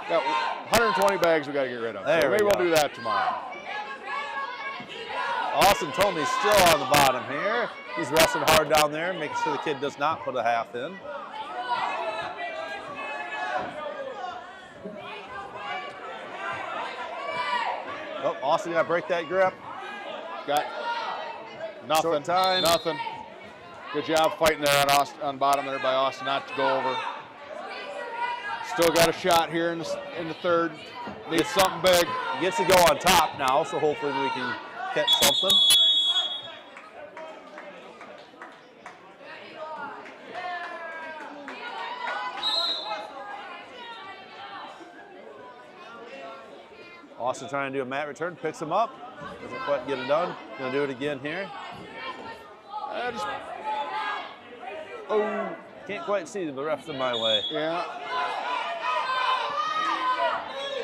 Got 120 bags we got to get rid of. There So we maybe go. we'll do that tomorrow. Austin told me he's still on the bottom here. He's wrestling hard down there, making sure the kid does not put a half in. Oh, Austin got to break that grip. Got nothing. Short time. Nothing. Good job fighting there on, on bottom there by Austin not to go over. Still got a shot here in the third. Needs something big. Gets to go on top now, so hopefully we can catch something. Austin trying to do a mat return, picks him up. Doesn't quite get it done. Gonna do it again here. Oh, Can't quite see the ref's in my way. yeah.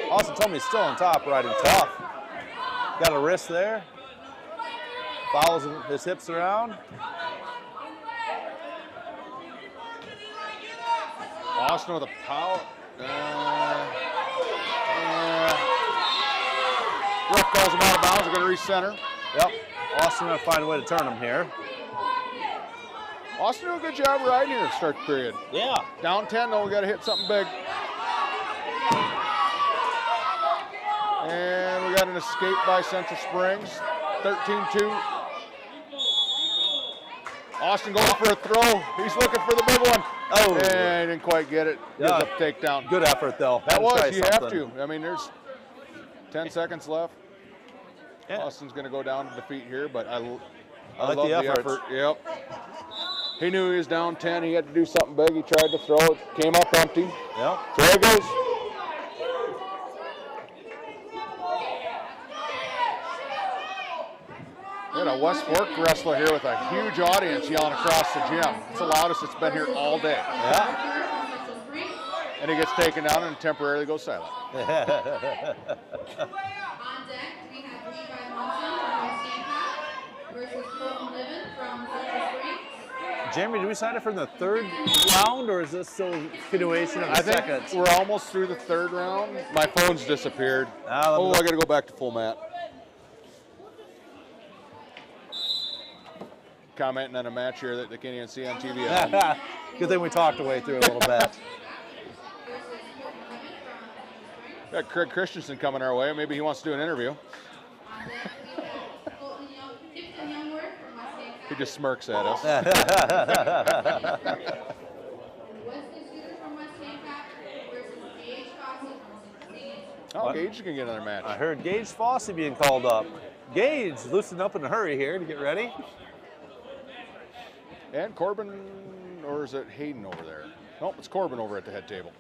Austin told me he's still on top, riding tough. Got a wrist there. Follows his hips around. Austin with a power. Ref calls him out of bounds. We're going to recenter. Yep. Austin going to find a way to turn him here. Austin doing a good job riding here to start the period. Yeah. Down 10 though, we got to hit something big. And we got an escape by Central Springs. 13-2. Austin going for a throw. He's looking for the big one. Oh. And he didn't quite get it. Gives Yeah. up takedown. Good effort though. That Had to was, try you have something. to. I mean, there's 10 seconds left. Yeah. Austin's going to go down to defeat here, but I like love the the effort. effort. Yep. He knew he was down 10. He had to do something big. He tried to throw it. Came up empty. Yep. So there it goes. We had a West Fork wrestler here with a huge audience yelling across the gym. It's the loudest it's been here all day. Yeah. And he gets taken down and temporarily goes silent. On deck, we have Levi Munson from West Hancock versus Colton Niven from Central Springs. Jeremy, do we sign it for the third round, or is this still continuation of the I think second? we're almost through the third round. My phone's disappeared. Ah, let me Oh, look. I got to go back to full mat. Commenting on a match here that they can't even see on TV. at home. Good thing we talked our way through a little bit. Got Craig Christensen coming our way. Maybe he wants to do an interview. On deck, we have Colton Tipton Youngworth from West Hancock. He just smirks at us. Wesley Shooter from West Hancock versus Gage Fossey from St. Anselm. Oh, What? Gage can get another match. I heard Gage Fossey being called up. Gage, loosen up in a hurry here to get ready. And Corbin, or is it Hayden over there? Nope, it's Corbin over at the head table.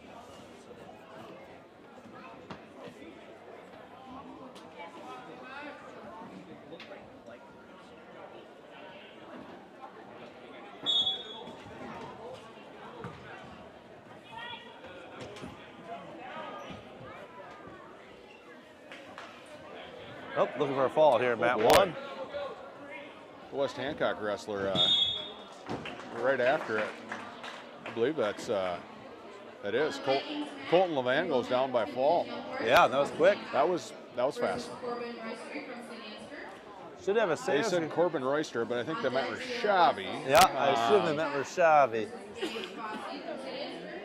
Oh, looking for a fall here, Matt boy. One. The West Hancock wrestler right after it. I believe that is. Colton Levan goes down by fall. Yeah, that was quick. That was fast. Corbin Royster from St. Ansgar. Should have a They save. said Corbin Royster, but I think they meant Rashavi. Yeah, I assume they meant Rashavi. Gage Fossey from St. Ansgar.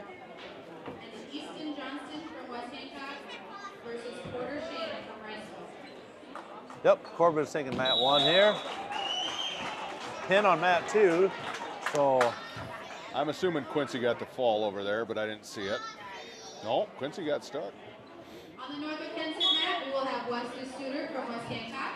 And Easton Johnston from West Hancock versus Porter Shane from Riceville. Yep, Corbin's taking Matt One here. Pin on Matt Two. So I'm assuming Quincy got the fall over there, but I didn't see it. No, Quincy got stuck. On the Northwood Kensett mat, we will have Wesley Studer from West Hancock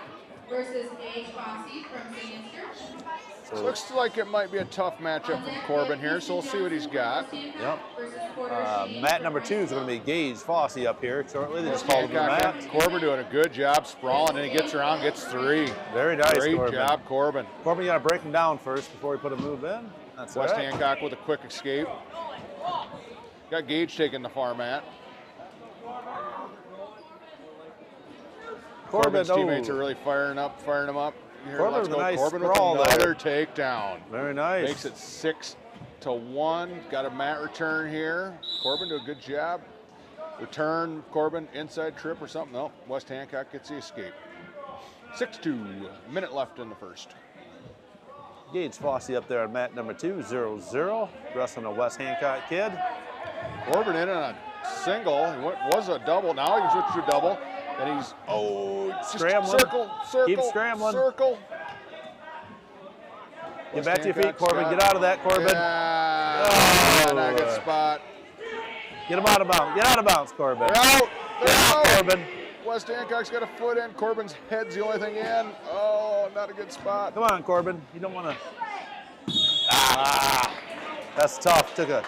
versus Gage Fossey from St. Ansgar. Looks like it might be a tough matchup from Corbin here, so we'll see what he's got. Yep. Versus Porter Shane Mat from number 2 is going to be Gage Fossey up here shortly. They just West called him Hancock Matt. Corbin doing a good job sprawling, and he gets around, gets 3. Very nice, Great Corbin. job, Corbin. Corbin, you got to break him down first before we put a move in. That's all West right. Hancock with a quick escape. Got Gage taking the far mat. Corbin's teammates are really firing him up. Here, Corbin let's with a go. nice Corbin with sprawl another there. takedown. Very nice. Makes it 6-1. Got a mat return here. Corbin do a good job. Return, Corbin, inside trip or something. No, West Hancock gets the escape. 6-2, minute left in the first. Gage Fossey up there on mat number 2, 0-0. Wrestling a West Hancock kid. Corbin in on a single. It was a double. Now he can switch to a double. And he's, just Scrambling. circle, Keep scrambling. circle. Get back to your feet, Corbin. Get out of that, Corbin. Yeah, Oh. not a good spot. Get him out of bounds. Get out of bounds, Corbin. They're out. They're out. Corbin. West Hancock's got a foot in. Corbin's head's the only thing in. Oh, not a good spot. Come on, Corbin. You don't want to. That's tough. Took a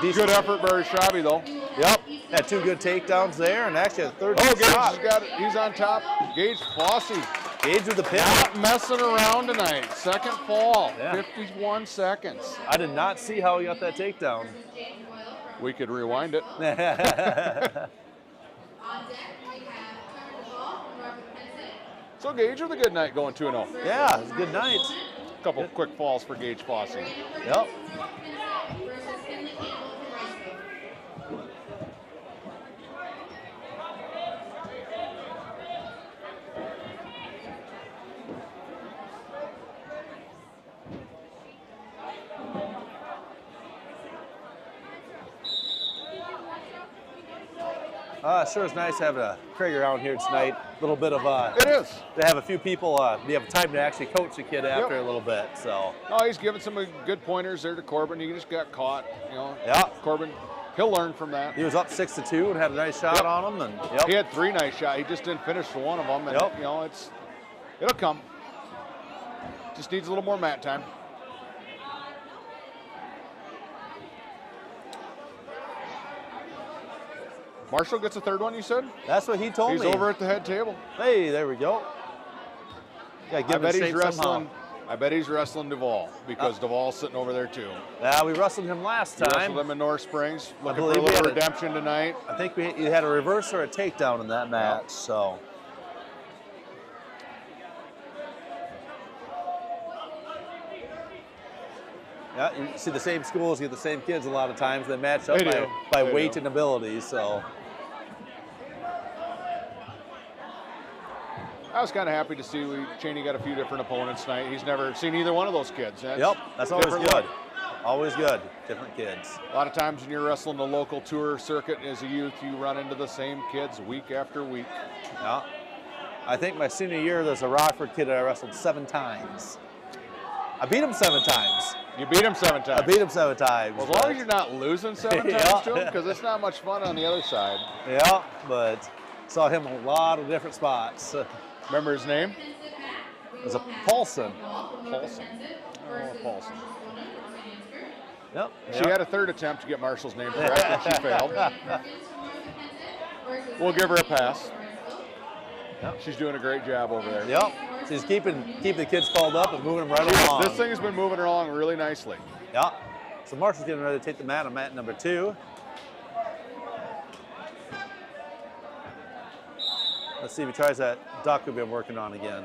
decent. Good effort, Barry Shabby, though. Yep. Had 2 good takedowns there, and actually a third. Oh, Gage shot. has got it. He's on top. Gage Fossey. Gage with the pin. Not messing around tonight. Second fall. Yeah. 51 seconds. I did not see how he got that takedown. We could rewind it. On On deck, we have Trevor Duvall from Northwood, Pennsylvania. So Gage with a good night going 2-0. Yeah, it's a good night. Couple quick falls for Gage Fossey. Yep. Versus Finley Campbell from Riceville. Sure is nice having a Craig around here tonight. A little bit of It is. to have a few people. You have time to actually coach the kid after a little bit. So No, he's giving some good pointers there to Corbin. He just got caught, you know. yeah, Corbin, he'll learn from that. he was up 6-2 and had a nice shot on him. And He had 3 nice shots. He just didn't finish for one of them. And, you know, it'll come. Just needs a little more mat time. Marshall gets a third one, you said? that's what he told He's me. over at the head table. Hey, there we go. Yeah, I give him bet he's shape wrestling. somehow. I bet he's wrestling Duvall because Duvall's sitting over there too. Yeah, we wrestled him last You time. wrestled him in North Springs. Looking for a believe we little had a- redemption tonight. I think you had a reverse or a takedown in that match. So yeah, you see the same schools get the same kids a lot of times. They match up They do. by They weight do. and ability. So I was kind of happy to see Cheney got a few different opponents tonight. He's never seen either one of those kids. that's always different good. look. Always good. Different kids. A lot of times when you're wrestling the local tour circuit as a youth, you run into the same kids week after week. Yeah. I think my senior year, there's a Rockford kid that I wrestled 7 times. I beat him 7 times. You beat him 7 times. I beat him 7 times. Well, as long as you're not losing 7 times Yeah. to him, because it's not much fun on the other side. Yeah, but saw him a lot of different spots. Remember his name? It was a Paulson. Paulson. Oh, Paulson. Yep. She had a third attempt to get Marshall's name correct, and she failed. We'll give her a pass. Yep. She's doing a great job over there. Yep. She's keeping the kids called up and moving them right along. This thing has been moving along really nicely. Yeah. So Marshall's getting ready to take the mat on mat number 2. Let's see if he tries that duck we've been working on again.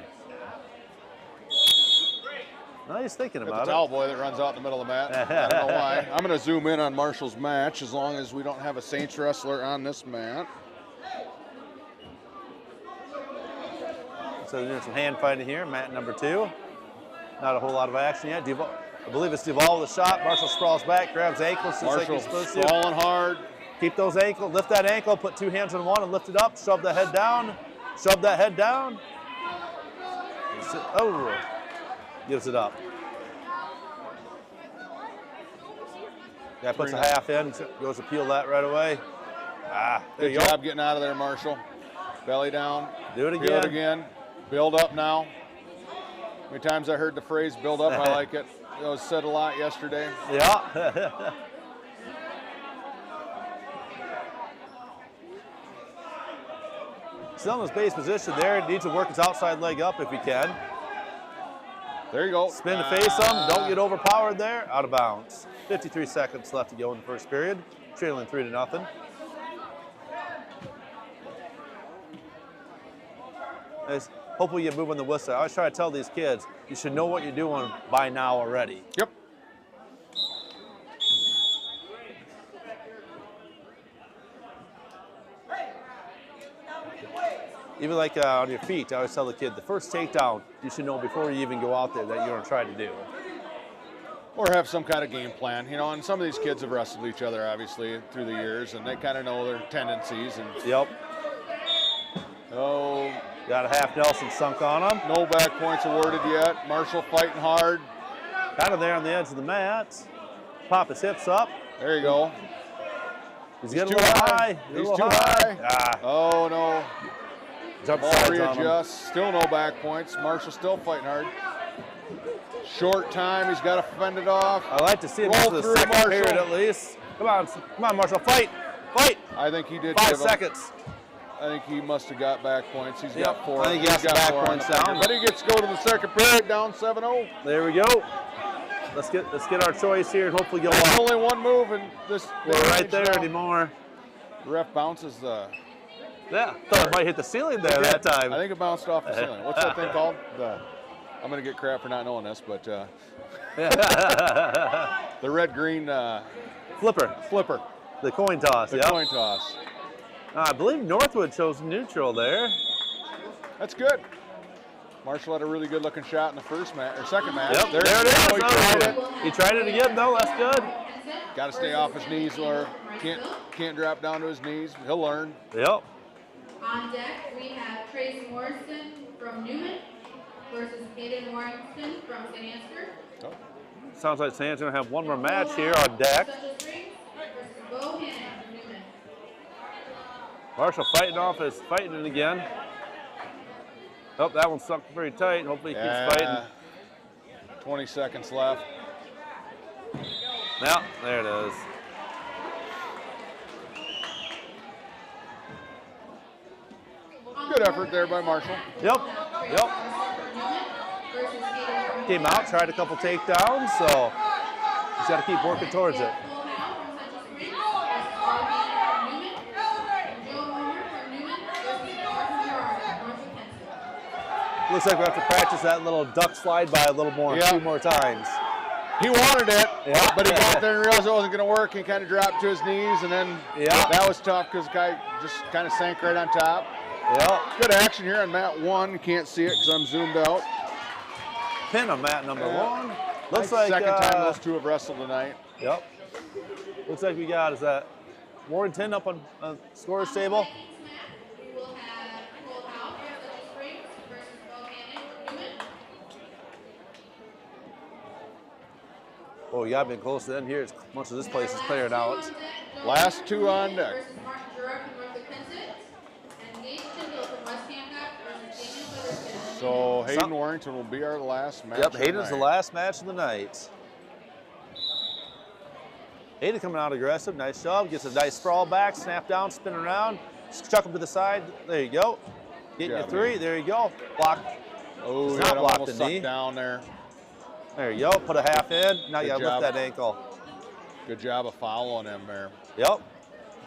No, he's thinking Got about the towel boy that runs out in the middle of the mat. I don't know why. I'm going to zoom in on Marshall's match as long as we don't have a Saints wrestler on this mat. So they're doing some hand fighting here, mat number 2. Not a whole lot of action yet. I believe it's Duvall with a shot. Marshall sprawls back, grabs ankles just like Marshall he's supposed to. sprawling hard. Keep those ankles, lift that ankle, put 2 hands on one and lift it up, shove that head down, shove that head down. Oh, gives it up. Guy puts a half in, goes to peel that right away. There Good you go. job getting out of there, Marshall. Belly down. Do it Peel it again. again. Build up now. How many times I heard the phrase build up, I like it. It was said a lot yesterday. Yeah. Still in his base position there. Needs to work his outside leg up if he can. There you go. Spin to face him. Don't get overpowered there. Out of bounds. 53 seconds left to go in the first period. Trailing 3-0. Hopefully you move on the whistle. I always try to tell these kids, you should know what you're doing by now already. Yep. Even like on your feet, I always tell the kid, the first takedown, you should know before you even go out there that you're going to try to do. Or have some kind of game plan, you know. And some of these kids have wrestled each other, obviously, through the years, and they kind of know their tendencies. And Yep. oh, Got a half Nelson sunk on him. no back points awarded yet. Marshall fighting hard. Kind of there on the edge of the mat. Pop his hips up. There you go. He's getting a too little high. high. He's A little too high. Ah, Oh no. jump Ball sides on him. readjusts. Still no back points. Marshall still fighting hard. Short time. He's got to fend it off. I like to see him Roll for the through, second period Marshall. at least. Come on, Marshall, fight, fight. I think he did. 5 give him- seconds. I think he must have got back points. He's Yep. got 4. I think he got He's some back 4 on points the finger. down. But he gets to go to the second period, down 7-0. There we go. Let's get our choice here and hopefully go There's up. only one move, and this We're right there now. anymore. The ref bounces the Yeah, thought it might hit the ceiling there that time. I think it bounced off the ceiling. What's that thing called? I'm going to get crap for not knowing this, but the red-green Flipper. The coin toss, the coin toss. I believe Northwood chose neutral there. That's good. Marshall had a really good-looking shot in the first match, or second match. Yep, there it is. He tried it. He tried it again, though. That's good. Got to stay off his knees, or can't drop down to his knees. He'll learn. Yep. On deck, we have Trace Morrison from Newman versus Hayden Warrington from St. Ansgar. Oh. Sounds like Sam's going to have one more match here on deck. Central Springs versus Bo Hannon from Newman. Marshall fighting it again. Oh, that one stuck pretty tight. Hopefully he keeps fighting. 20 seconds left. Yeah, there it is. Good effort there by Marshall. Yep. Came out, tried a couple takedowns, so he's got to keep working towards it. Looks like we have to practice that little duck slide by a little more, 2 more times. He wanted it, but he got there and realized it wasn't going to work. He kind of dropped to his knees, and then that was tough because the guy just kind of sank right on top. Yep. Good action here on mat 1. You can't see it because I'm zoomed out. Pin on mat number 1. Looks like second time those two have wrestled tonight. Yep. Looks like we got, is that Warrington up on the scorer's table? Oh, yeah, I've been close to the end here. It's much of this place is clearing out. Last 2 on deck. So Hayden Warrington will be our last match. Yep, Hayden's the last match of the night. Hayden coming out aggressive. Nice job. Gets a nice sprawl back, snap down, spin around, chuck him to the side. There you go. Getting your 3. There you go. Block. Oh, not blocked the knee. Down there. There you go. Put a half in. Now you got to lift that ankle. Good job of following him there. Yep.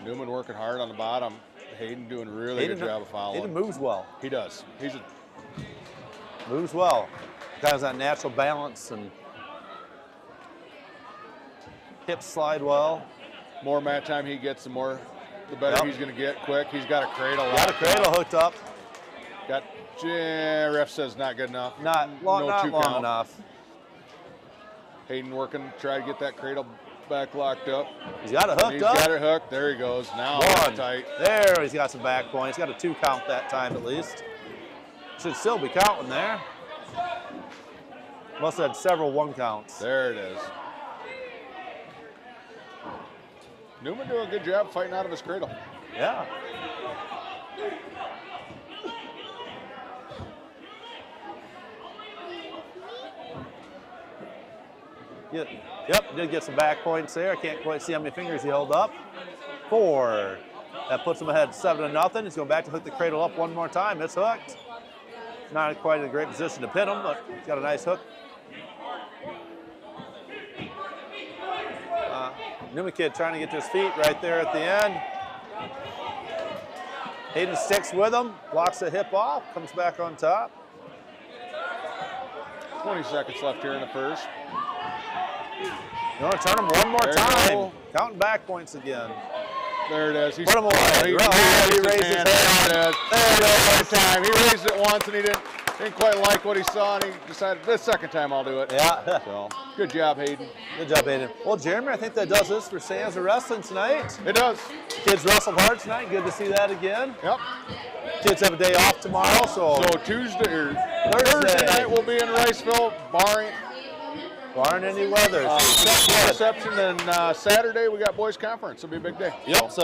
Newman working hard on the bottom. Hayden doing a really good job of following. Hayden moves well. He does. Moves well. Guy has that natural balance and hips slide well. More mat time he gets, the better he's going to get quick. He's got a cradle. Got a cradle hooked up. Ref says not good enough. Not long enough. Hayden working, try to get that cradle back locked up. He's got it hooked He's up. got it hooked. There he goes. Now One. Tight. There, he's got some back points. Got a 2 count that time at least. Should still be counting there. Must have had several 1 counts. There it is. Newman doing a good job fighting out of his cradle. Yeah. Yep, did get some back points there. I can't quite see how many fingers he held up. 4. That puts him ahead 7-0. He's going back to hook the cradle up 1 more time. It's hooked. Not quite in a great position to pin him, but he's got a nice hook. Newman kid trying to get to his feet right there at the end. Hayden sticks with him, blocks the hip off, comes back on top. 20 seconds left here in the first. You want to turn him 1 more time. Counting back points again. There it is. Put him away. He raised his hand. There it is. He raised it once and he didn't quite like what he saw, and he decided this second time I'll do it. Yeah. So good job, Hayden. Good job, Hayden. Well, Jeremy, I think that does this for St. Ansgar Wrestling tonight. It does. Kids wrestled hard tonight. Good to see that again. Yep. Kids have a day off tomorrow, so Tuesday or Thursday night we'll be in Riceville, barring any weather. reception, and Saturday we got boys conference. It'll be a big day. Yep. So.